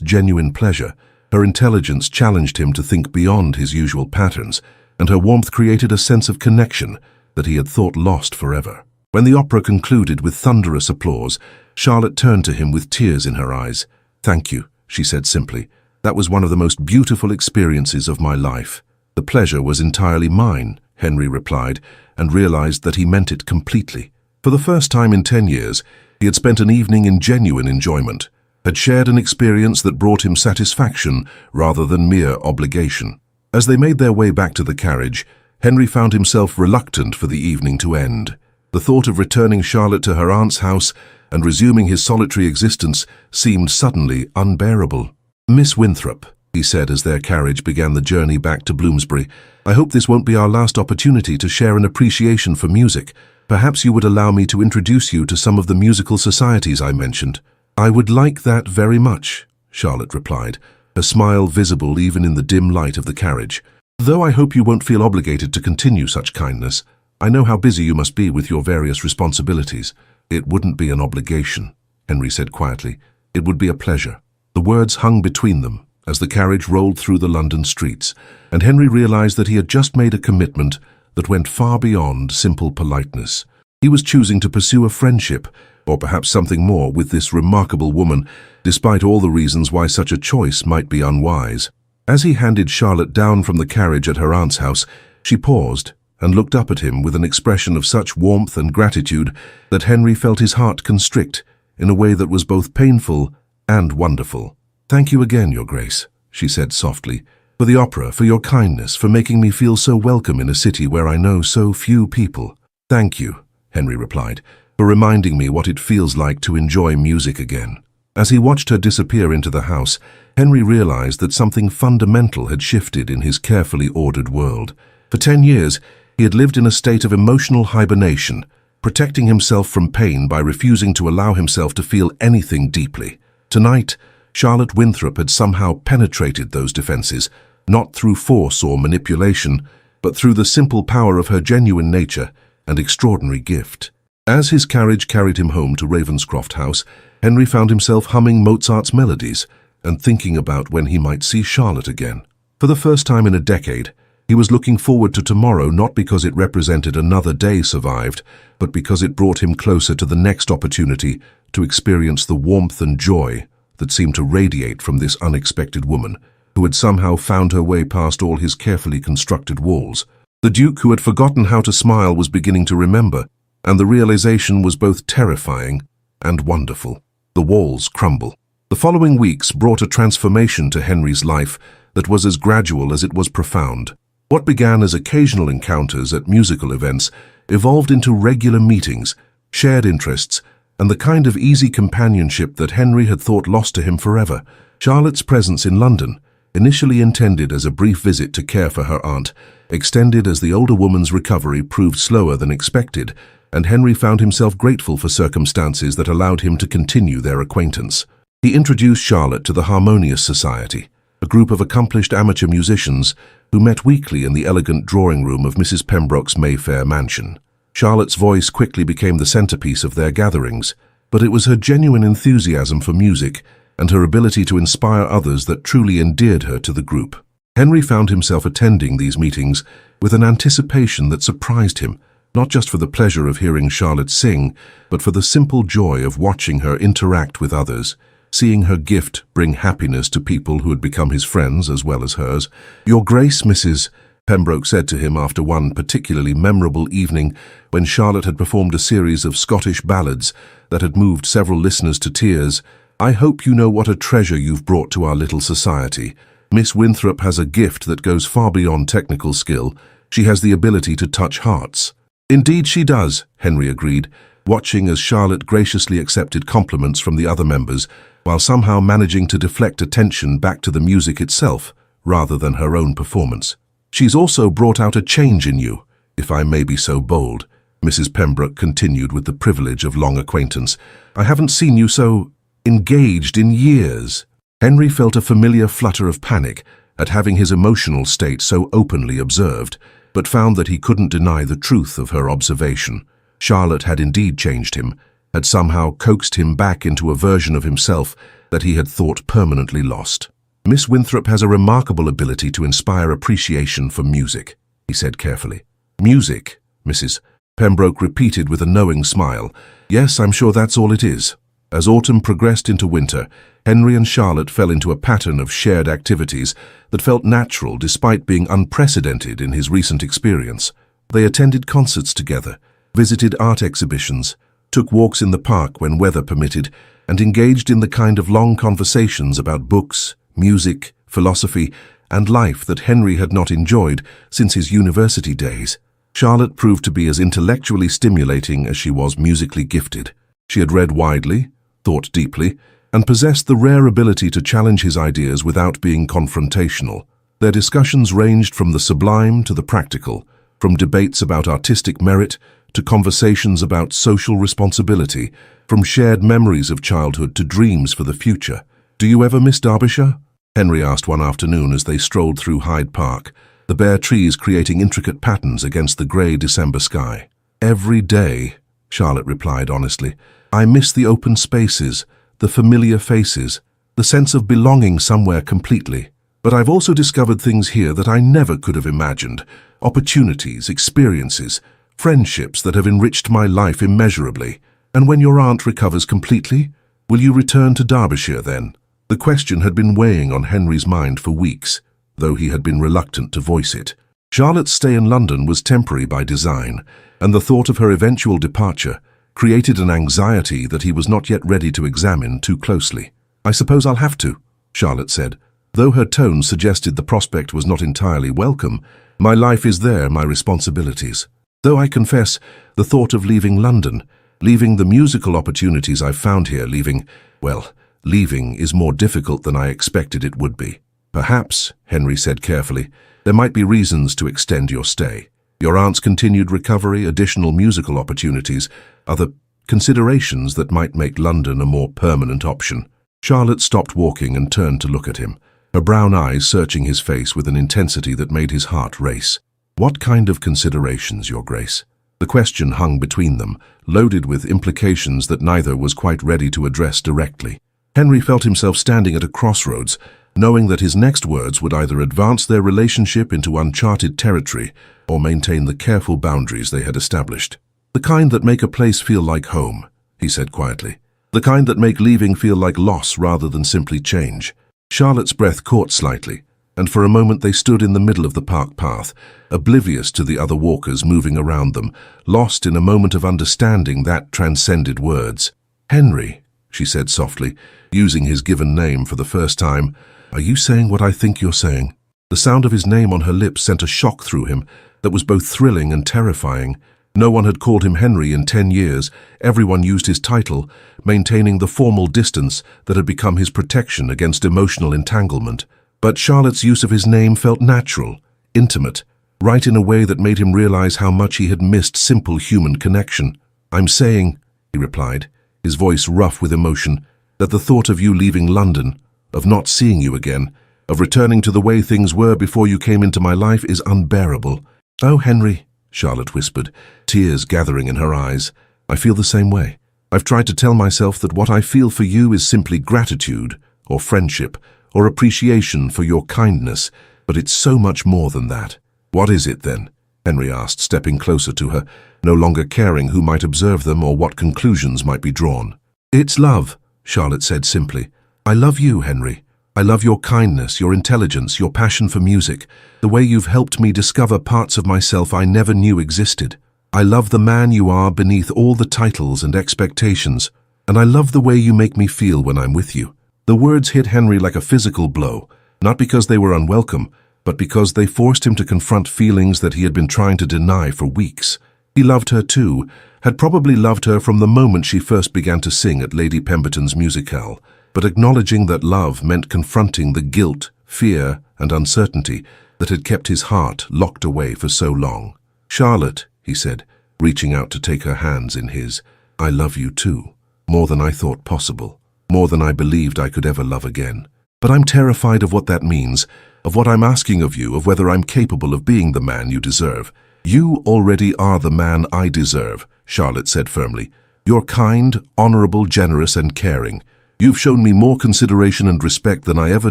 genuine pleasure. Her intelligence challenged him to think beyond his usual patterns, and her warmth created a sense of connection that he had thought lost forever. When the opera concluded with thunderous applause, Charlotte turned to him with tears in her eyes. "Thank you," she said simply. "That was one of the most beautiful experiences of my life." "The pleasure was entirely mine," Henry replied, and realized that he meant it completely. For the first time in 10 years, he had spent an evening in genuine enjoyment, had shared an experience that brought him satisfaction rather than mere obligation. As they made their way back to the carriage, Henry found himself reluctant for the evening to end. The thought of returning Charlotte to her aunt's house and resuming his solitary existence seemed suddenly unbearable. "Miss Winthrop," he said as their carriage began the journey back to Bloomsbury, "I hope this won't be our last opportunity to share an appreciation for music. Perhaps you would allow me to introduce you to some of the musical societies I mentioned." "I would like that very much," Charlotte replied, her smile visible even in the dim light of the carriage. "Though I hope you won't feel obligated to continue such kindness. I know how busy you must be with your various responsibilities." "It wouldn't be an obligation," Henry said quietly. "It would be a pleasure." The words hung between them as the carriage rolled through the London streets, and Henry realized that he had just made a commitment that went far beyond simple politeness. He was choosing to pursue a friendship, or perhaps something more, with this remarkable woman, despite all the reasons why such a choice might be unwise. As he handed Charlotte down from the carriage at her aunt's house, she paused and looked up at him with an expression of such warmth and gratitude that Henry felt his heart constrict in a way that was both painful and wonderful. "Thank you again, Your Grace," she said softly, "for the opera, for your kindness, for making me feel so welcome in a city where I know so few people." "Thank you," Henry replied, "for reminding me what it feels like to enjoy music again." As he watched her disappear into the house, Henry realized that something fundamental had shifted in his carefully ordered world. For 10 years, he had lived in a state of emotional hibernation, protecting himself from pain by refusing to allow himself to feel anything deeply. Tonight, Charlotte Winthrop had somehow penetrated those defenses, not through force or manipulation, but through the simple power of her genuine nature and extraordinary gift. As his carriage carried him home to Ravenscroft House, Henry found himself humming Mozart's melodies and thinking about when he might see Charlotte again. For the first time in a decade, he was looking forward to tomorrow not because it represented another day survived, but because it brought him closer to the next opportunity to experience the warmth and joy that seemed to radiate from this unexpected woman, who had somehow found her way past all his carefully constructed walls. The Duke, who had forgotten how to smile, was beginning to remember, and the realization was both terrifying and wonderful. The walls crumble. The following weeks brought a transformation to Henry's life that was as gradual as it was profound. What began as occasional encounters at musical events evolved into regular meetings, shared interests, and the kind of easy companionship that Henry had thought lost to him forever. Charlotte's presence in London, initially intended as a brief visit to care for her aunt, extended as the older woman's recovery proved slower than expected, and Henry found himself grateful for circumstances that allowed him to continue their acquaintance. He introduced Charlotte to the Harmonious Society, a group of accomplished amateur musicians who met weekly in the elegant drawing room of Mrs. Pembroke's Mayfair mansion. Charlotte's voice quickly became the centerpiece of their gatherings, but it was her genuine enthusiasm for music and her ability to inspire others that truly endeared her to the group. Henry found himself attending these meetings with an anticipation that surprised him, not just for the pleasure of hearing Charlotte sing, but for the simple joy of watching her interact with others, seeing her gift bring happiness to people who had become his friends as well as hers. "Your Grace, Mrs." Pembroke said to him after one particularly memorable evening when Charlotte had performed a series of Scottish ballads that had moved several listeners to tears, "I hope you know what a treasure you've brought to our little society. Miss Winthrop has a gift that goes far beyond technical skill. She has the ability to touch hearts." "Indeed she does," Henry agreed, watching as Charlotte graciously accepted compliments from the other members, while somehow managing to deflect attention back to the music itself, rather than her own performance. "She's also brought out a change in you, if I may be so bold," Mrs. Pembroke continued with the privilege of long acquaintance. "I haven't seen you so engaged in years." Henry felt a familiar flutter of panic at having his emotional state so openly observed, but found that he couldn't deny the truth of her observation. Charlotte had indeed changed him, had somehow coaxed him back into a version of himself that he had thought permanently lost. "Miss Winthrop has a remarkable ability to inspire appreciation for music," he said carefully. "Music," Mrs. Pembroke repeated with a knowing smile. "Yes, I'm sure that's all it is." As autumn progressed into winter, Henry and Charlotte fell into a pattern of shared activities that felt natural despite being unprecedented in his recent experience. They attended concerts together, visited art exhibitions, took walks in the park when weather permitted, and engaged in the kind of long conversations about books, music, philosophy, and life that Henry had not enjoyed since his university days. Charlotte proved to be as intellectually stimulating as she was musically gifted. She had read widely, thought deeply, and possessed the rare ability to challenge his ideas without being confrontational. Their discussions ranged from the sublime to the practical, from debates about artistic merit to conversations about social responsibility, from shared memories of childhood to dreams for the future. "Do you ever miss Derbyshire?" Henry asked one afternoon as they strolled through Hyde Park, the bare trees creating intricate patterns against the grey December sky. "Every day," Charlotte replied honestly. "I miss the open spaces, the familiar faces, the sense of belonging somewhere completely. But I've also discovered things here that I never could have imagined, opportunities, experiences, friendships that have enriched my life immeasurably. And when your aunt recovers completely, will you return to Derbyshire then?" The question had been weighing on Henry's mind for weeks, though he had been reluctant to voice it. Charlotte's stay in London was temporary by design, and the thought of her eventual departure created an anxiety that he was not yet ready to examine too closely. "I suppose I'll have to," Charlotte said, though her tone suggested the prospect was not entirely welcome. My life is there, my responsibilities. Though I confess, the thought of leaving London, leaving the musical opportunities I've found here, leaving is more difficult than I expected it would be. Perhaps, Henry said carefully, there might be reasons to extend your stay. Your aunt's continued recovery, additional musical opportunities, other considerations that might make London a more permanent option. Charlotte stopped walking and turned to look at him, her brown eyes searching his face with an intensity that made his heart race. What kind of considerations, Your Grace? The question hung between them, loaded with implications that neither was quite ready to address directly. Henry felt himself standing at a crossroads, knowing that his next words would either advance their relationship into uncharted territory or maintain the careful boundaries they had established. The kind that make a place feel like home, he said quietly. The kind that make leaving feel like loss rather than simply change. Charlotte's breath caught slightly, and for a moment they stood in the middle of the park path, oblivious to the other walkers moving around them, lost in a moment of understanding that transcended words. Henry, she said softly, using his given name for the first time, are you saying what I think you're saying? The sound of his name on her lips sent a shock through him that was both thrilling and terrifying. No one had called him Henry in 10 years. Everyone used his title, maintaining the formal distance that had become his protection against emotional entanglement. But Charlotte's use of his name felt natural, intimate, right in a way that made him realize how much he had missed simple human connection. I'm saying, he replied, his voice rough with emotion, that the thought of you leaving London, of not seeing you again, of returning to the way things were before you came into my life is unbearable. Oh, Henry, Charlotte whispered, tears gathering in her eyes. I feel the same way. I've tried to tell myself that what I feel for you is simply gratitude, or friendship, or appreciation for your kindness, but it's so much more than that. What is it then? Henry asked, stepping closer to her, no longer caring who might observe them or what conclusions might be drawn. It's love, Charlotte said simply. I love you, Henry. I love your kindness, your intelligence, your passion for music, the way you've helped me discover parts of myself I never knew existed. I love the man you are beneath all the titles and expectations, and I love the way you make me feel when I'm with you. The words hit Henry like a physical blow, not because they were unwelcome, but because they forced him to confront feelings that he had been trying to deny for weeks. He loved her too, had probably loved her from the moment she first began to sing at Lady Pemberton's musicale, but acknowledging that love meant confronting the guilt, fear, and uncertainty that had kept his heart locked away for so long. Charlotte, he said, reaching out to take her hands in his, I love you too, more than I thought possible, more than I believed I could ever love again. But I'm terrified of what that means, of what I'm asking of you, of whether I'm capable of being the man you deserve. You already are the man I deserve, Charlotte said firmly. You're kind, honorable, generous, and caring. You've shown me more consideration and respect than I ever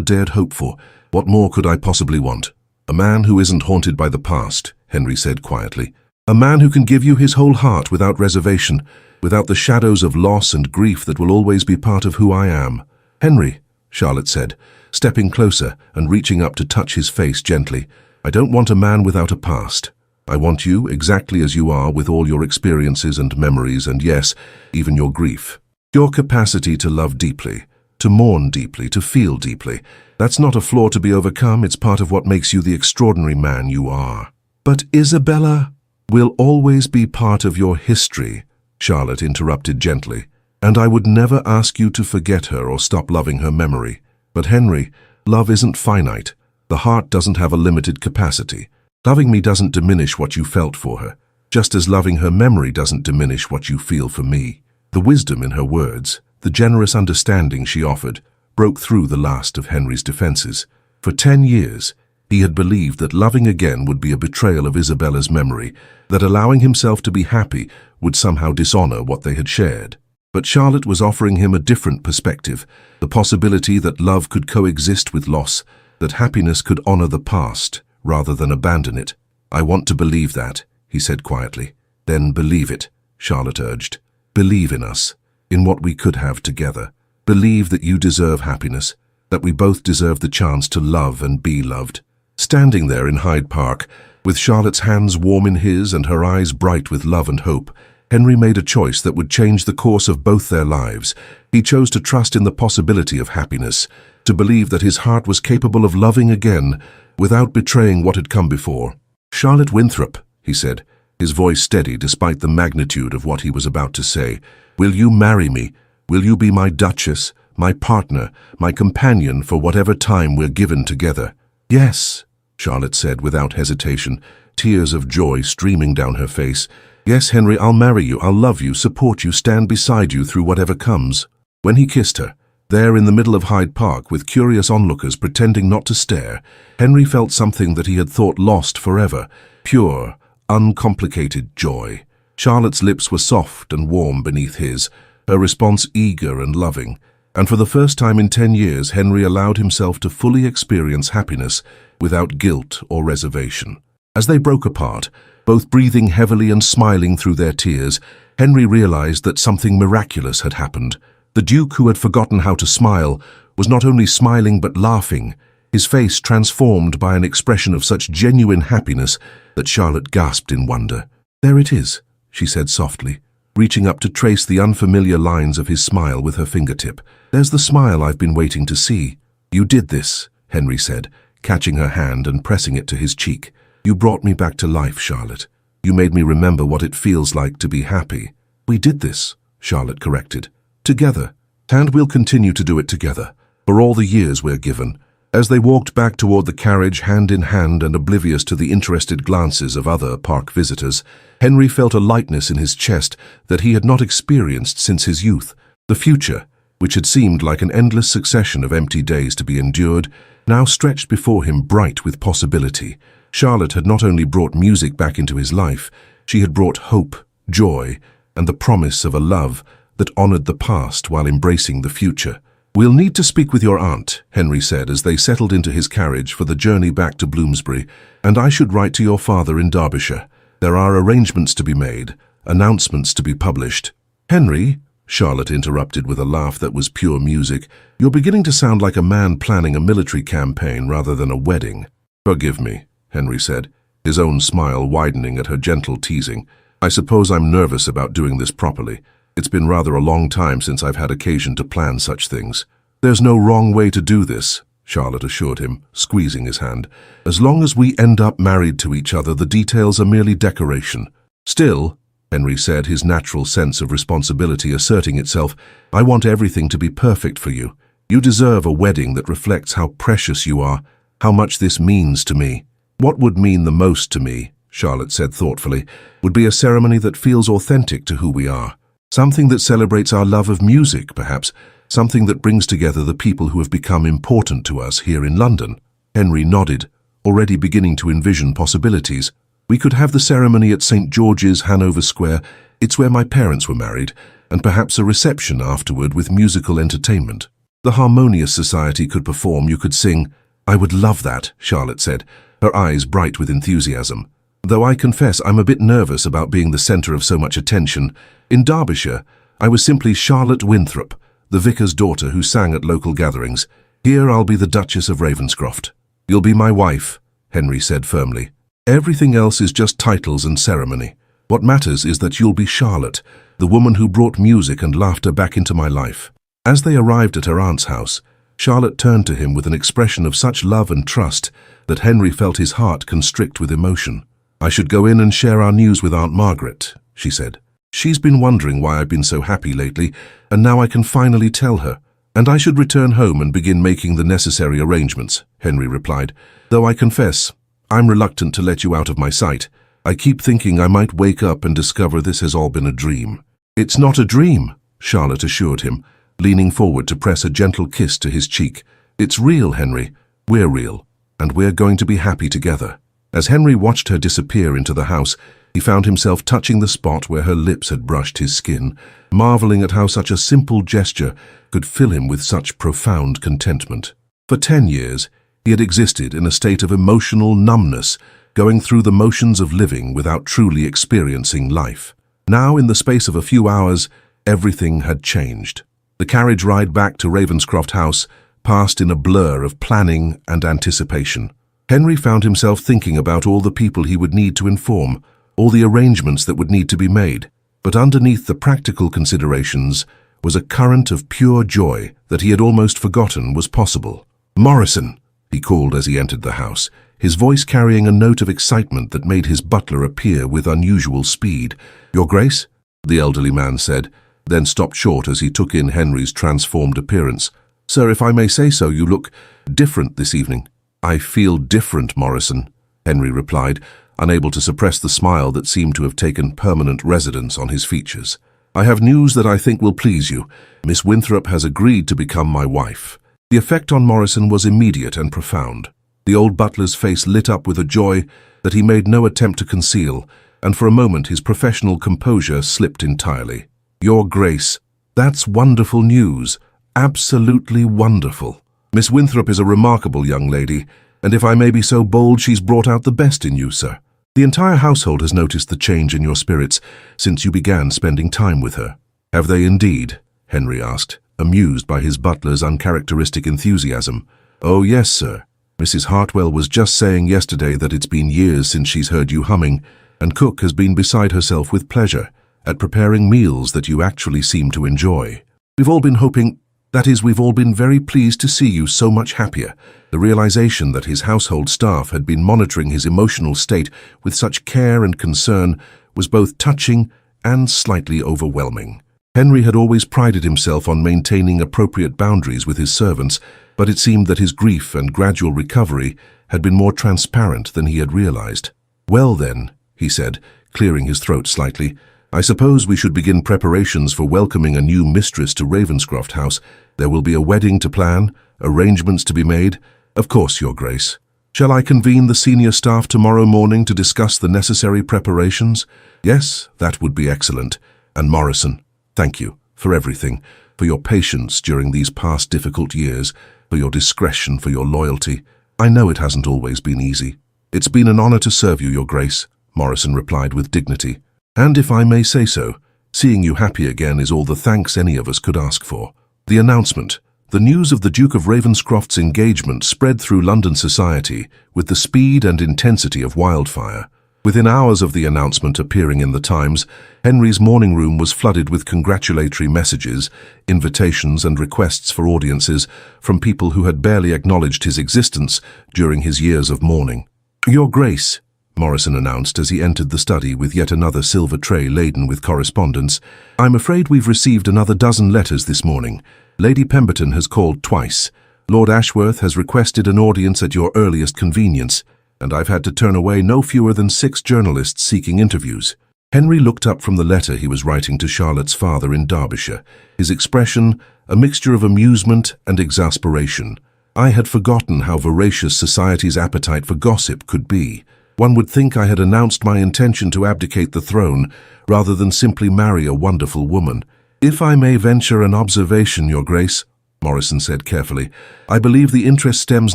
dared hope for. What more could I possibly want? A man who isn't haunted by the past, Henry said quietly. A man who can give you his whole heart without reservation, without the shadows of loss and grief that will always be part of who I am. Henry, Charlotte said, stepping closer and reaching up to touch his face gently. I don't want a man without a past. I want you exactly as you are, with all your experiences and memories and, yes, even your grief. Your capacity to love deeply, to mourn deeply, to feel deeply. That's not a flaw to be overcome. It's part of what makes you the extraordinary man you are. But Isabella will always be part of your history, Charlotte interrupted gently. And I would never ask you to forget her or stop loving her memory. But Henry, love isn't finite. The heart doesn't have a limited capacity. Loving me doesn't diminish what you felt for her, just as loving her memory doesn't diminish what you feel for me. The wisdom in her words, the generous understanding she offered, broke through the last of Henry's defenses. For 10 years, he had believed that loving again would be a betrayal of Isabella's memory, that allowing himself to be happy would somehow dishonor what they had shared. But Charlotte was offering him a different perspective, the possibility that love could coexist with loss, that happiness could honor the past rather than abandon it. I want to believe that, he said quietly. Then believe it, Charlotte urged. Believe in us, in what we could have together. Believe that you deserve happiness, that we both deserve the chance to love and be loved. Standing there in Hyde Park, with Charlotte's hands warm in his and her eyes bright with love and hope, Henry made a choice that would change the course of both their lives. He chose to trust in the possibility of happiness, to believe that his heart was capable of loving again without betraying what had come before. "Charlotte Winthrop," he said, his voice steady despite the magnitude of what he was about to say, "will you marry me? Will you be my duchess, my partner, my companion for whatever time we're given together?" "Yes," Charlotte said without hesitation, tears of joy streaming down her face. "Yes, Henry, I'll marry you, I'll love you, support you, stand beside you through whatever comes." When he kissed her, there in the middle of Hyde Park with curious onlookers pretending not to stare, Henry felt something that he had thought lost forever, pure, uncomplicated joy. Charlotte's lips were soft and warm beneath his, her response eager and loving, and for the first time in 10 years Henry allowed himself to fully experience happiness without guilt or reservation. As they broke apart, both breathing heavily and smiling through their tears, Henry realized that something miraculous had happened. The Duke, who had forgotten how to smile, was not only smiling but laughing, his face transformed by an expression of such genuine happiness that Charlotte gasped in wonder. "There it is," she said softly, reaching up to trace the unfamiliar lines of his smile with her fingertip. "There's the smile I've been waiting to see." "You did this," Henry said, catching her hand and pressing it to his cheek. "You brought me back to life, Charlotte. You made me remember what it feels like to be happy." "We did this," Charlotte corrected. "Together. And we'll continue to do it together, for all the years we're given." As they walked back toward the carriage, hand in hand and oblivious to the interested glances of other park visitors, Henry felt a lightness in his chest that he had not experienced since his youth. The future, which had seemed like an endless succession of empty days to be endured, now stretched before him bright with possibility. Charlotte had not only brought music back into his life, she had brought hope, joy, and the promise of a love that honored the past while embracing the future. "We'll need to speak with your aunt," Henry said as they settled into his carriage for the journey back to Bloomsbury, "and I should write to your father in Derbyshire. There are arrangements to be made, announcements to be published." "Henry," Charlotte interrupted with a laugh that was pure music, "you're beginning to sound like a man planning a military campaign rather than a wedding." "Forgive me," Henry said, his own smile widening at her gentle teasing. "I suppose I'm nervous about doing this properly. It's been rather a long time since I've had occasion to plan such things." "There's no wrong way to do this," Charlotte assured him, squeezing his hand. "As long as we end up married to each other, the details are merely decoration." "Still," Henry said, his natural sense of responsibility asserting itself, "I want everything to be perfect for you. You deserve a wedding that reflects how precious you are, how much this means to me." "What would mean the most to me," Charlotte said thoughtfully, "would be a ceremony that feels authentic to who we are. Something that celebrates our love of music, perhaps. Something that brings together the people who have become important to us here in London." Henry nodded, already beginning to envision possibilities. "We could have the ceremony at St. George's, Hanover Square. It's where my parents were married, and perhaps a reception afterward with musical entertainment. The Harmonious Society could perform, you could sing." "I would love that," Charlotte said, her eyes bright with enthusiasm. "Though I confess I'm a bit nervous about being the center of so much attention. In Derbyshire, I was simply Charlotte Winthrop, the vicar's daughter who sang at local gatherings. Here I'll be the Duchess of Ravenscroft." "You'll be my wife," Henry said firmly. "Everything else is just titles and ceremony. What matters is that you'll be Charlotte, the woman who brought music and laughter back into my life." As they arrived at her aunt's house, Charlotte turned to him with an expression of such love and trust that Henry felt his heart constrict with emotion. "I should go in and share our news with Aunt Margaret," she said. "She's been wondering why I've been so happy lately, and now I can finally tell her." "And I should return home and begin making the necessary arrangements," Henry replied, "though I confess, I'm reluctant to let you out of my sight. I keep thinking I might wake up and discover this has all been a dream." "It's not a dream," Charlotte assured him, leaning forward to press a gentle kiss to his cheek. "It's real, Henry. We're real, and we're going to be happy together." As Henry watched her disappear into the house, he found himself touching the spot where her lips had brushed his skin, marveling at how such a simple gesture could fill him with such profound contentment. For 10 years, he had existed in a state of emotional numbness, going through the motions of living without truly experiencing life. Now, in the space of a few hours, everything had changed. The carriage ride back to Ravenscroft House passed in a blur of planning and anticipation. Henry found himself thinking about all the people he would need to inform, all the arrangements that would need to be made. But underneath the practical considerations was a current of pure joy that he had almost forgotten was possible. "Morrison," he called as he entered the house, his voice carrying a note of excitement that made his butler appear with unusual speed. "Your Grace?" the elderly man said, then stopped short as he took in Henry's transformed appearance. "Sir, if I may say so, you look different this evening." "I feel different, Morrison," Henry replied, unable to suppress the smile that seemed to have taken permanent residence on his features. "I have news that I think will please you. Miss Winthrop has agreed to become my wife." The effect on Morrison was immediate and profound. The old butler's face lit up with a joy that he made no attempt to conceal, and for a moment his professional composure slipped entirely. "Your Grace, that's wonderful news. Absolutely wonderful. Miss Winthrop is a remarkable young lady, and if I may be so bold, she's brought out the best in you, sir. The entire household has noticed the change in your spirits since you began spending time with her." "Have they indeed?" Henry asked, amused by his butler's uncharacteristic enthusiasm. "Oh yes, sir. Mrs. Hartwell was just saying yesterday that it's been years since she's heard you humming, and Cook has been beside herself with pleasure at preparing meals that you actually seem to enjoy. We've all been very pleased to see you so much happier." The realization that his household staff had been monitoring his emotional state with such care and concern was both touching and slightly overwhelming. Henry had always prided himself on maintaining appropriate boundaries with his servants, but it seemed that his grief and gradual recovery had been more transparent than he had realized. "Well then," he said, clearing his throat slightly, "I suppose we should begin preparations for welcoming a new mistress to Ravenscroft House. There will be a wedding to plan, arrangements to be made." "Of course, Your Grace. Shall I convene the senior staff tomorrow morning to discuss the necessary preparations?" "Yes, that would be excellent. And Morrison, thank you for everything, for your patience during these past difficult years, for your discretion, for your loyalty. I know it hasn't always been easy." "It's been an honor to serve you, Your Grace," Morrison replied with dignity. "And if I may say so, seeing you happy again is all the thanks any of us could ask for." The announcement. The news of the Duke of Ravenscroft's engagement spread through London society with the speed and intensity of wildfire. Within hours of the announcement appearing in the Times, Henry's morning room was flooded with congratulatory messages, invitations and requests for audiences from people who had barely acknowledged his existence during his years of mourning. "Your Grace," Morrison announced as he entered the study with yet another silver tray laden with correspondence, "I'm afraid we've received another dozen letters this morning. Lady Pemberton has called twice. Lord Ashworth has requested an audience at your earliest convenience, and I've had to turn away no fewer than 6 journalists seeking interviews." Henry looked up from the letter he was writing to Charlotte's father in Derbyshire, his expression a mixture of amusement and exasperation. "I had forgotten how voracious society's appetite for gossip could be. One would think I had announced my intention to abdicate the throne rather than simply marry a wonderful woman. If I may venture an observation, Your Grace," Morrison said carefully, "I believe the interest stems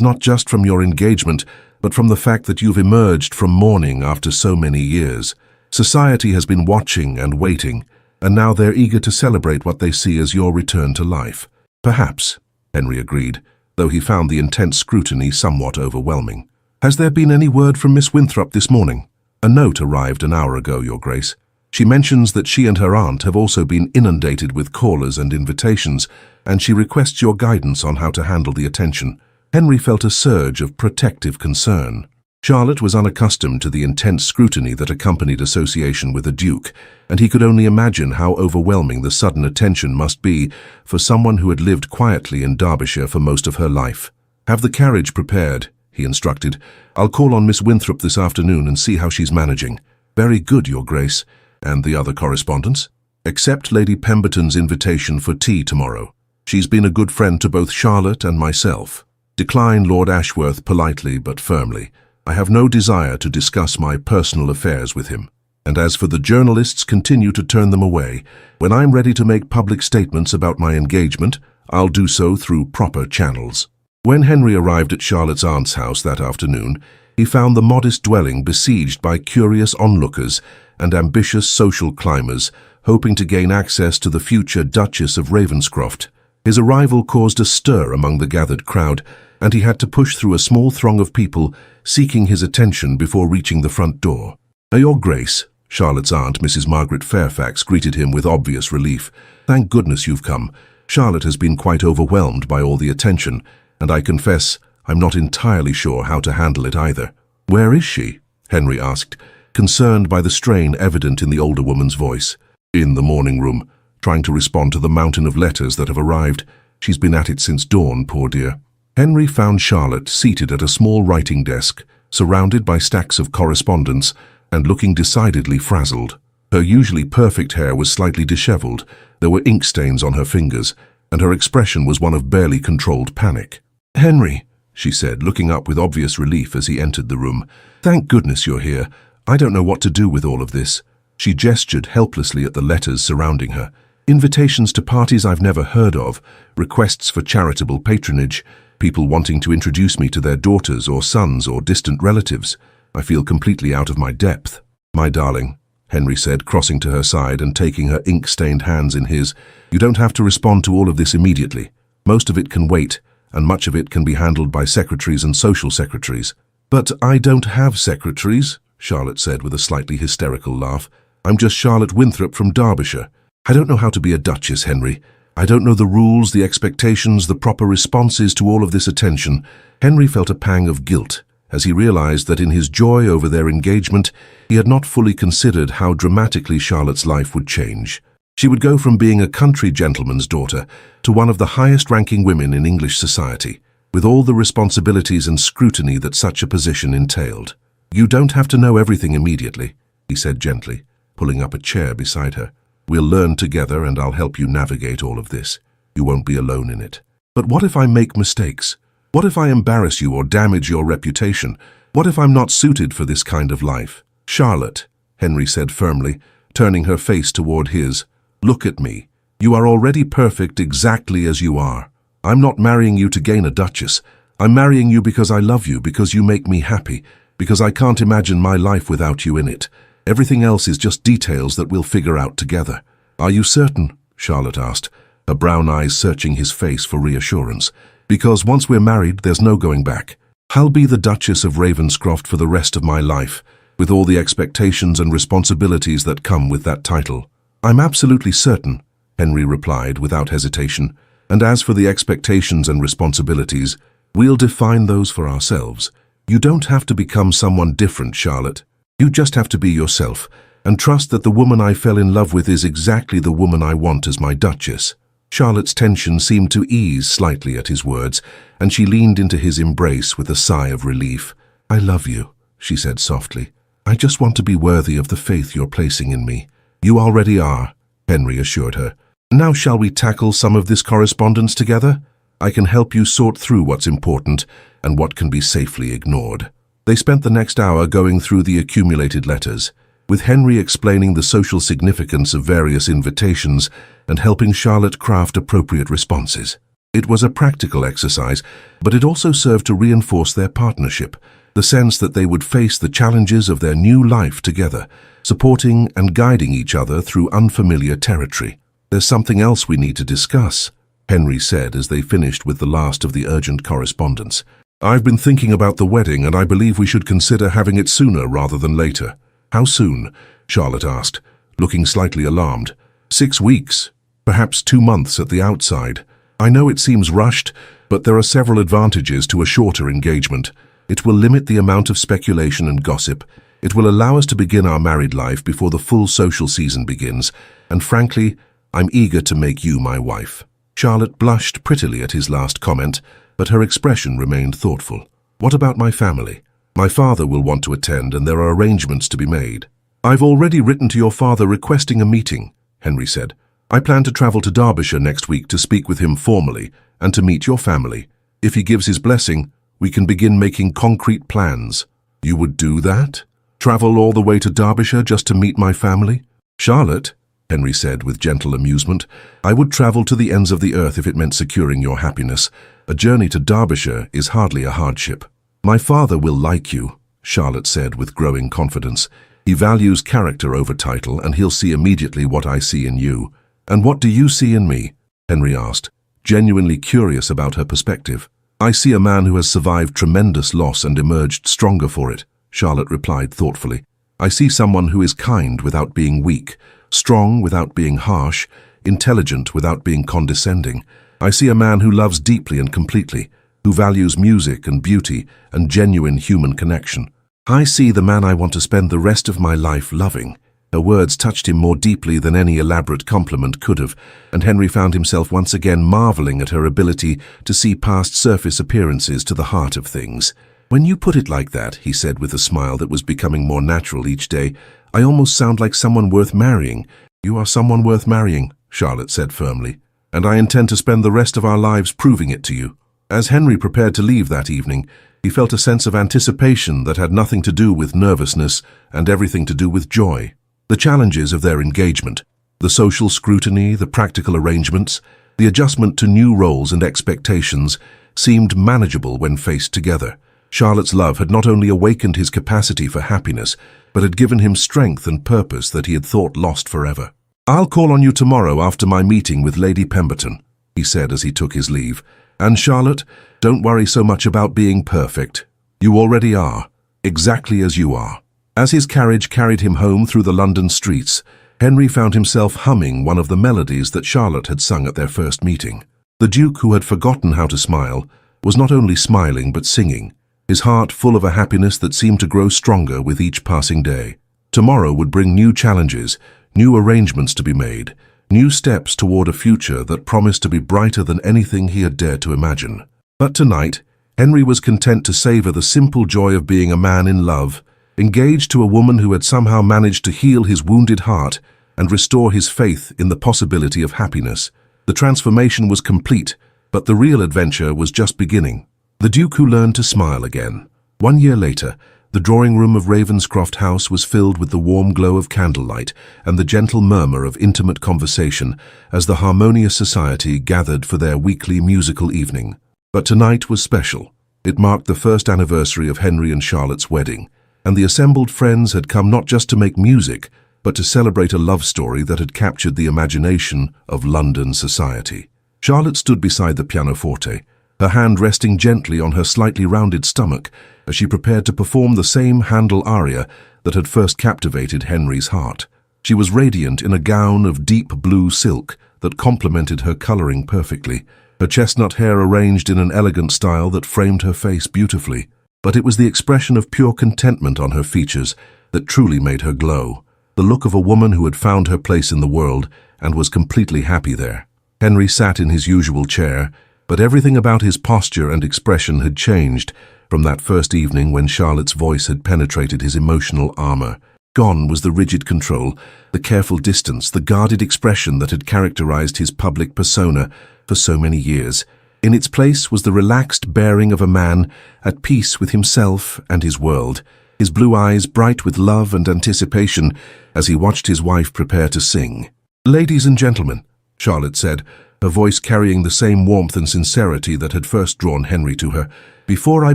not just from your engagement, but from the fact that you've emerged from mourning after so many years. Society has been watching and waiting, and now they're eager to celebrate what they see as your return to life." "Perhaps," Henry agreed, though he found the intense scrutiny somewhat overwhelming. "Has there been any word from Miss Winthrop this morning?" "A note arrived an hour ago, Your Grace. She mentions that she and her aunt have also been inundated with callers and invitations, and she requests your guidance on how to handle the attention." Henry felt a surge of protective concern. Charlotte was unaccustomed to the intense scrutiny that accompanied association with a duke, and he could only imagine how overwhelming the sudden attention must be for someone who had lived quietly in Derbyshire for most of her life. "Have the carriage prepared," he instructed. "I'll call on Miss Winthrop this afternoon and see how she's managing." "Very good, Your Grace." "And the other correspondence?" "Accept Lady Pemberton's invitation for tea tomorrow. She's been a good friend to both Charlotte and myself. Decline Lord Ashworth politely but firmly. I have no desire to discuss my personal affairs with him. And as for the journalists, continue to turn them away. When I'm ready to make public statements about my engagement, I'll do so through proper channels." When Henry arrived at Charlotte's aunt's house that afternoon, he found the modest dwelling besieged by curious onlookers and ambitious social climbers hoping to gain access to the future Duchess of Ravenscroft. His arrival caused a stir among the gathered crowd, and he had to push through a small throng of people seeking his attention before reaching the front door. "Your Grace," Charlotte's aunt, Mrs. Margaret Fairfax, greeted him with obvious relief. "Thank goodness you've come. Charlotte has been quite overwhelmed by all the attention, and I confess I'm not entirely sure how to handle it either." "Where is she?" Henry asked, concerned by the strain evident in the older woman's voice. "In the morning room, trying to respond to the mountain of letters that have arrived. She's been at it since dawn, poor dear." Henry found Charlotte seated at a small writing desk, surrounded by stacks of correspondence, and looking decidedly frazzled. Her usually perfect hair was slightly disheveled, there were ink stains on her fingers, and her expression was one of barely controlled panic. "Henry," she said, looking up with obvious relief as he entered the room, "thank goodness you're here. I don't know what to do with all of this." She gestured helplessly at the letters surrounding her. "Invitations to parties I've never heard of, requests for charitable patronage, people wanting to introduce me to their daughters or sons or distant relatives. I feel completely out of my depth." "My darling," Henry said, crossing to her side and taking her ink-stained hands in his, "you don't have to respond to all of this immediately. Most of it can wait, and much of it can be handled by secretaries and social secretaries." "But I don't have secretaries," Charlotte said with a slightly hysterical laugh. "I'm just Charlotte Winthrop from Derbyshire. I don't know how to be a duchess, Henry. I don't know the rules, the expectations, the proper responses to all of this attention." Henry felt a pang of guilt as he realized that in his joy over their engagement, he had not fully considered how dramatically Charlotte's life would change. She would go from being a country gentleman's daughter to one of the highest-ranking women in English society, with all the responsibilities and scrutiny that such a position entailed. "You don't have to know everything immediately," he said gently, pulling up a chair beside her. "We'll learn together and I'll help you navigate all of this. You won't be alone in it." "But what if I make mistakes? What if I embarrass you or damage your reputation? What if I'm not suited for this kind of life?" "Charlotte," Henry said firmly, turning her face toward his, "look at me. You are already perfect exactly as you are. I'm not marrying you to gain a duchess. I'm marrying you because I love you, because you make me happy, because I can't imagine my life without you in it. Everything else is just details that we'll figure out together." "Are you certain?" Charlotte asked, her brown eyes searching his face for reassurance. "Because once we're married, there's no going back. I'll be the Duchess of Ravenscroft for the rest of my life, with all the expectations and responsibilities that come with that title." "I'm absolutely certain," Henry replied without hesitation. "And as for the expectations and responsibilities, we'll define those for ourselves. You don't have to become someone different, Charlotte. You just have to be yourself, and trust that the woman I fell in love with is exactly the woman I want as my Duchess." Charlotte's tension seemed to ease slightly at his words, and she leaned into his embrace with a sigh of relief. "I love you," she said softly. "I just want to be worthy of the faith you're placing in me." "You already are," Henry assured her. "Now shall we tackle some of this correspondence together? I can help you sort through what's important and what can be safely ignored." They spent the next hour going through the accumulated letters, with Henry explaining the social significance of various invitations and helping Charlotte craft appropriate responses. It was a practical exercise, but it also served to reinforce their partnership, the sense that they would face the challenges of their new life together, supporting and guiding each other through unfamiliar territory. "There's something else we need to discuss," Henry said as they finished with the last of the urgent correspondence. "I've been thinking about the wedding, and I believe we should consider having it sooner rather than later." "How soon?" Charlotte asked, looking slightly alarmed. 6 weeks, perhaps 2 months at the outside. I know it seems rushed, but there are several advantages to a shorter engagement. It will limit the amount of speculation and gossip. It will allow us to begin our married life before the full social season begins, and frankly, I'm eager to make you my wife." Charlotte blushed prettily at his last comment, but her expression remained thoughtful. "What about my family? My father will want to attend, and there are arrangements to be made." "I've already written to your father requesting a meeting," Henry said. "I plan to travel to Derbyshire next week to speak with him formally and to meet your family. If he gives his blessing, we can begin making concrete plans." "You would do that? Travel all the way to Derbyshire just to meet my family?" "Charlotte," Henry said with gentle amusement, "I would travel to the ends of the earth if it meant securing your happiness. A journey to Derbyshire is hardly a hardship." "My father will like you," Charlotte said with growing confidence. "He values character over title, and he'll see immediately what I see in you." "And what do you see in me?" Henry asked, genuinely curious about her perspective. "I see a man who has survived tremendous loss and emerged stronger for it," Charlotte replied thoughtfully. I see someone who is kind without being weak, strong without being harsh, intelligent without being condescending. I see a man who loves deeply and completely, who values music and beauty and genuine human connection. I see the man I want to spend the rest of my life loving. Her words touched him more deeply than any elaborate compliment could have, and Henry found himself once again marveling at her ability to see past surface appearances to the heart of things. "When you put it like that," he said with a smile that was becoming more natural each day, "I almost sound like someone worth marrying." "You are someone worth marrying," Charlotte said firmly, "and I intend to spend the rest of our lives proving it to you." As Henry prepared to leave that evening, he felt a sense of anticipation that had nothing to do with nervousness and everything to do with joy. The challenges of their engagement, the social scrutiny, the practical arrangements, the adjustment to new roles and expectations seemed manageable when faced together. Charlotte's love had not only awakened his capacity for happiness, but had given him strength and purpose that he had thought lost forever. "I'll call on you tomorrow after my meeting with Lady Pemberton," he said as he took his leave. "And Charlotte, don't worry so much about being perfect. You already are, exactly as you are." As his carriage carried him home through the London streets, Henry found himself humming one of the melodies that Charlotte had sung at their first meeting. The Duke, who had forgotten how to smile, was not only smiling but singing, his heart full of a happiness that seemed to grow stronger with each passing day. Tomorrow would bring new challenges, new arrangements to be made, new steps toward a future that promised to be brighter than anything he had dared to imagine. But tonight, Henry was content to savor the simple joy of being a man in love, engaged to a woman who had somehow managed to heal his wounded heart and restore his faith in the possibility of happiness. The transformation was complete, but the real adventure was just beginning. The Duke who learned to smile again. 1 year later, the drawing room of Ravenscroft House was filled with the warm glow of candlelight and the gentle murmur of intimate conversation as the harmonious society gathered for their weekly musical evening. But tonight was special. It marked the first anniversary of Henry and Charlotte's wedding, and the assembled friends had come not just to make music, but to celebrate a love story that had captured the imagination of London society. Charlotte stood beside the pianoforte, her hand resting gently on her slightly rounded stomach as she prepared to perform the same Handel aria that had first captivated Henry's heart. She was radiant in a gown of deep blue silk that complemented her coloring perfectly, her chestnut hair arranged in an elegant style that framed her face beautifully. But it was the expression of pure contentment on her features that truly made her glow, the look of a woman who had found her place in the world and was completely happy there. Henry sat in his usual chair, but everything about his posture and expression had changed from that first evening when Charlotte's voice had penetrated his emotional armor. Gone was the rigid control, the careful distance, the guarded expression that had characterized his public persona for so many years. In its place was the relaxed bearing of a man at peace with himself and his world, his blue eyes bright with love and anticipation as he watched his wife prepare to sing. "Ladies and gentlemen," Charlotte said, her voice carrying the same warmth and sincerity that had first drawn Henry to her, "before I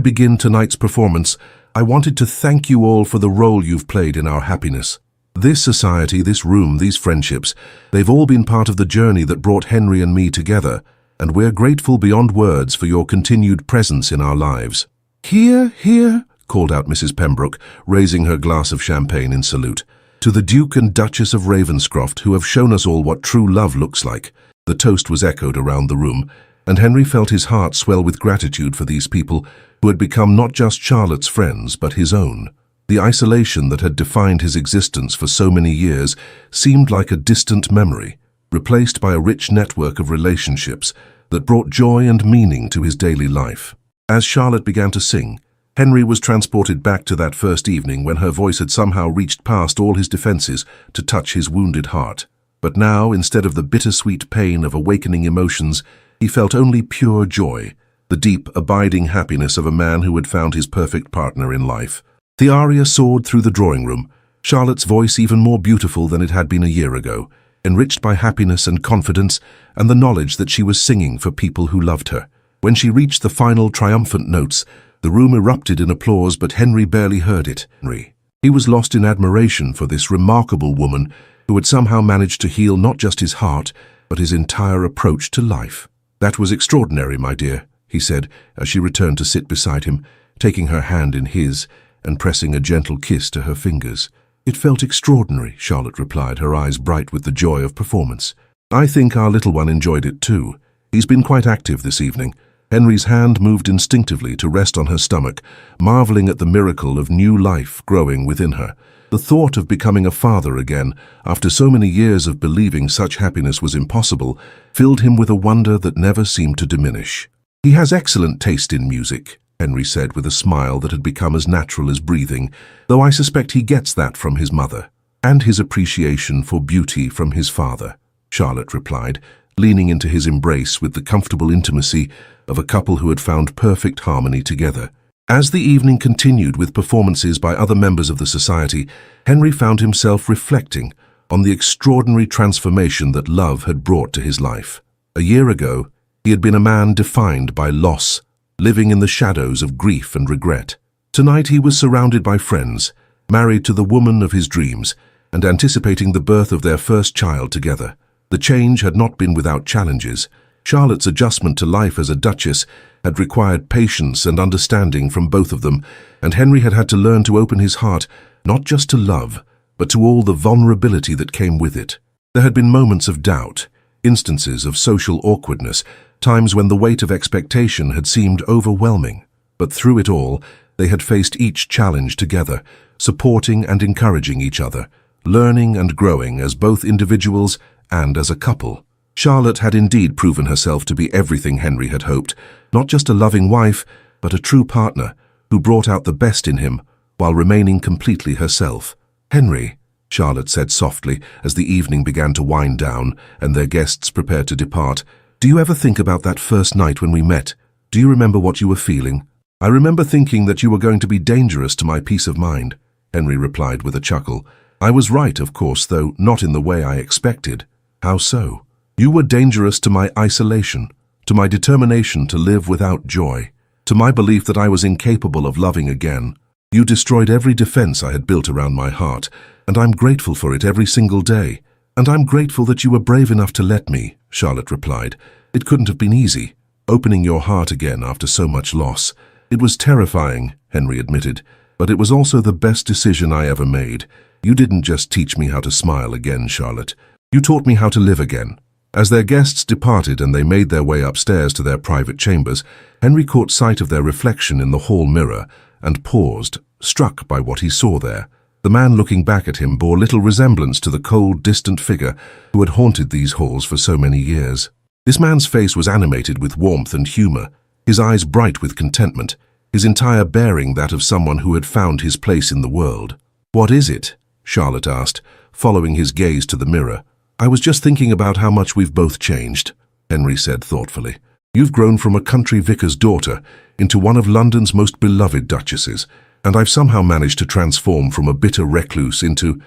begin tonight's performance, I wanted to thank you all for the role you've played in our happiness. This society, this room, these friendships, they've all been part of the journey that brought Henry and me together, and we're grateful beyond words for your continued presence in our lives." "Hear, hear," called out Mrs. Pembroke, raising her glass of champagne in salute. "To the Duke and Duchess of Ravenscroft, who have shown us all what true love looks like." The toast was echoed around the room, and Henry felt his heart swell with gratitude for these people who had become not just Charlotte's friends, but his own. The isolation that had defined his existence for so many years seemed like a distant memory, replaced by a rich network of relationships that brought joy and meaning to his daily life. As Charlotte began to sing, Henry was transported back to that first evening when her voice had somehow reached past all his defenses to touch his wounded heart. But now, instead of the bittersweet pain of awakening emotions, he felt only pure joy, the deep, abiding happiness of a man who had found his perfect partner in life. The aria soared through the drawing room, Charlotte's voice even more beautiful than it had been a year ago, enriched by happiness and confidence and the knowledge that she was singing for people who loved her. When she reached the final triumphant notes, the room erupted in applause, but Henry barely heard it. He was lost in admiration for this remarkable woman who had somehow managed to heal not just his heart, but his entire approach to life. "That was extraordinary, my dear," he said as she returned to sit beside him, taking her hand in his and pressing a gentle kiss to her fingers. It felt extraordinary, Charlotte replied, her eyes bright with the joy of performance. I think our little one enjoyed it too. He's been quite active this evening. Henry's hand moved instinctively to rest on her stomach, marveling at the miracle of new life growing within her. The thought of becoming a father again, after so many years of believing such happiness was impossible, filled him with a wonder that never seemed to diminish. He has excellent taste in music, Henry said with a smile that had become as natural as breathing, though I suspect he gets that from his mother, and his appreciation for beauty from his father, Charlotte replied, leaning into his embrace with the comfortable intimacy of a couple who had found perfect harmony together. As the evening continued with performances by other members of the society, Henry found himself reflecting on the extraordinary transformation that love had brought to his life. A year ago, he had been a man defined by loss, living in the shadows of grief and regret. Tonight he was surrounded by friends, married to the woman of his dreams, and anticipating the birth of their first child together. The change had not been without challenges. Charlotte's adjustment to life as a duchess had required patience and understanding from both of them, and Henry had had to learn to open his heart not just to love, but to all the vulnerability that came with it. There had been moments of doubt, instances of social awkwardness, times when the weight of expectation had seemed overwhelming. But through it all, they had faced each challenge together, supporting and encouraging each other, learning and growing as both individuals and as a couple. Charlotte had indeed proven herself to be everything Henry had hoped, not just a loving wife, but a true partner who brought out the best in him while remaining completely herself. "Henry," Charlotte said softly as the evening began to wind down and their guests prepared to depart, "do you ever think about that first night when we met? Do you remember what you were feeling?" "I remember thinking that you were going to be dangerous to my peace of mind," Henry replied with a chuckle. "I was right, of course, though not in the way I expected." "How so?" "You were dangerous to my isolation, to my determination to live without joy, to my belief that I was incapable of loving again. You destroyed every defense I had built around my heart, and I'm grateful for it every single day. And I'm grateful that you were brave enough to let me," Charlotte replied. "It couldn't have been easy, opening your heart again after so much loss. It was terrifying," Henry admitted, "but it was also the best decision I ever made. You didn't just teach me how to smile again, Charlotte. You taught me how to live again." As their guests departed and they made their way upstairs to their private chambers, Henry caught sight of their reflection in the hall mirror and paused, struck by what he saw there. The man looking back at him bore little resemblance to the cold, distant figure who had haunted these halls for so many years. This man's face was animated with warmth and humor, his eyes bright with contentment, his entire bearing that of someone who had found his place in the world. "What is it?" Charlotte asked, following his gaze to the mirror. "I was just thinking about how much we've both changed," Henry said thoughtfully. "You've grown from a country vicar's daughter into one of London's most beloved duchesses, and I've somehow managed to transform from a bitter recluse into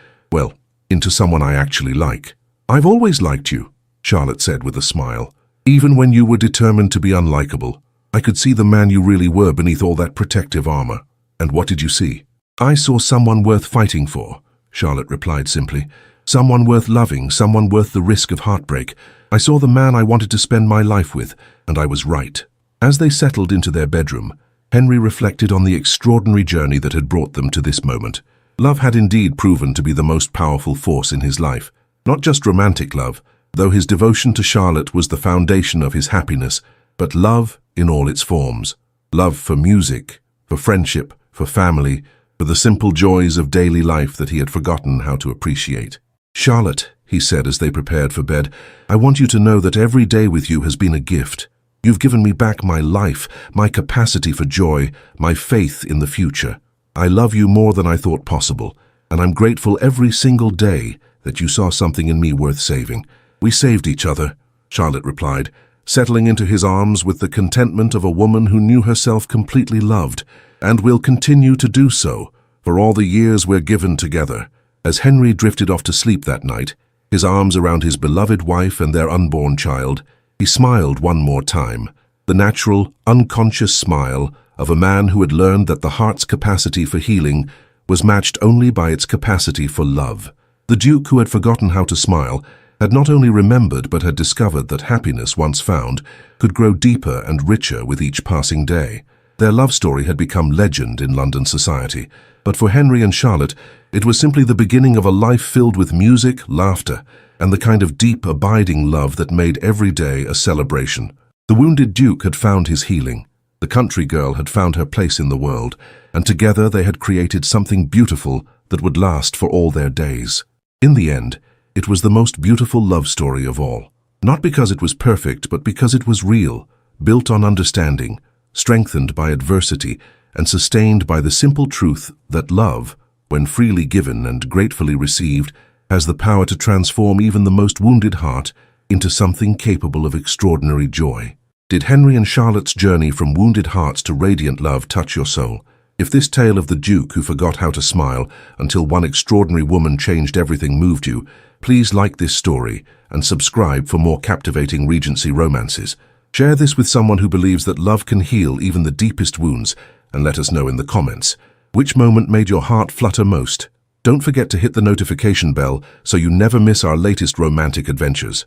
someone I actually like." "I've always liked you," Charlotte said with a smile. "Even when you were determined to be unlikable, I could see the man you really were beneath all that protective armor." "And what did you see?" "I saw someone worth fighting for," Charlotte replied simply. "Someone worth loving, someone worth the risk of heartbreak. I saw the man I wanted to spend my life with, and I was right." As they settled into their bedroom, Henry reflected on the extraordinary journey that had brought them to this moment. Love had indeed proven to be the most powerful force in his life. Not just romantic love, though his devotion to Charlotte was the foundation of his happiness, but love in all its forms. Love for music, for friendship, for family, for the simple joys of daily life that he had forgotten how to appreciate. "Charlotte," he said as they prepared for bed, "I want you to know that every day with you has been a gift. You've given me back my life, my capacity for joy, my faith in the future. I love you more than I thought possible, and I'm grateful every single day that you saw something in me worth saving." "We saved each other," Charlotte replied, settling into his arms with the contentment of a woman who knew herself completely loved, "and will continue to do so for all the years we're given together." As Henry drifted off to sleep that night, his arms around his beloved wife and their unborn child, he smiled one more time, the natural, unconscious smile of a man who had learned that the heart's capacity for healing was matched only by its capacity for love. The Duke, who had forgotten how to smile, had not only remembered but had discovered that happiness, once found, could grow deeper and richer with each passing day. Their love story had become legend in London society, but for Henry and Charlotte, It was simply the beginning of a life filled with music, laughter, and the kind of deep, abiding love that made every day a celebration. The wounded Duke had found his healing. The country girl had found her place in the world, and together they had created something beautiful that would last for all their days. In the end, it was the most beautiful love story of all. Not because it was perfect, but because it was real, built on understanding, strengthened by adversity, and sustained by the simple truth that love, when freely given and gratefully received, has the power to transform even the most wounded heart into something capable of extraordinary joy. Did Henry and Charlotte's journey from wounded hearts to radiant love touch your soul? If this tale of the Duke who forgot how to smile until one extraordinary woman changed everything moved you, please like this story and subscribe for more captivating Regency romances. Share this with someone who believes that love can heal even the deepest wounds, and let us know in the comments which moment made your heart flutter most. Don't forget to hit the notification bell so you never miss our latest romantic adventures.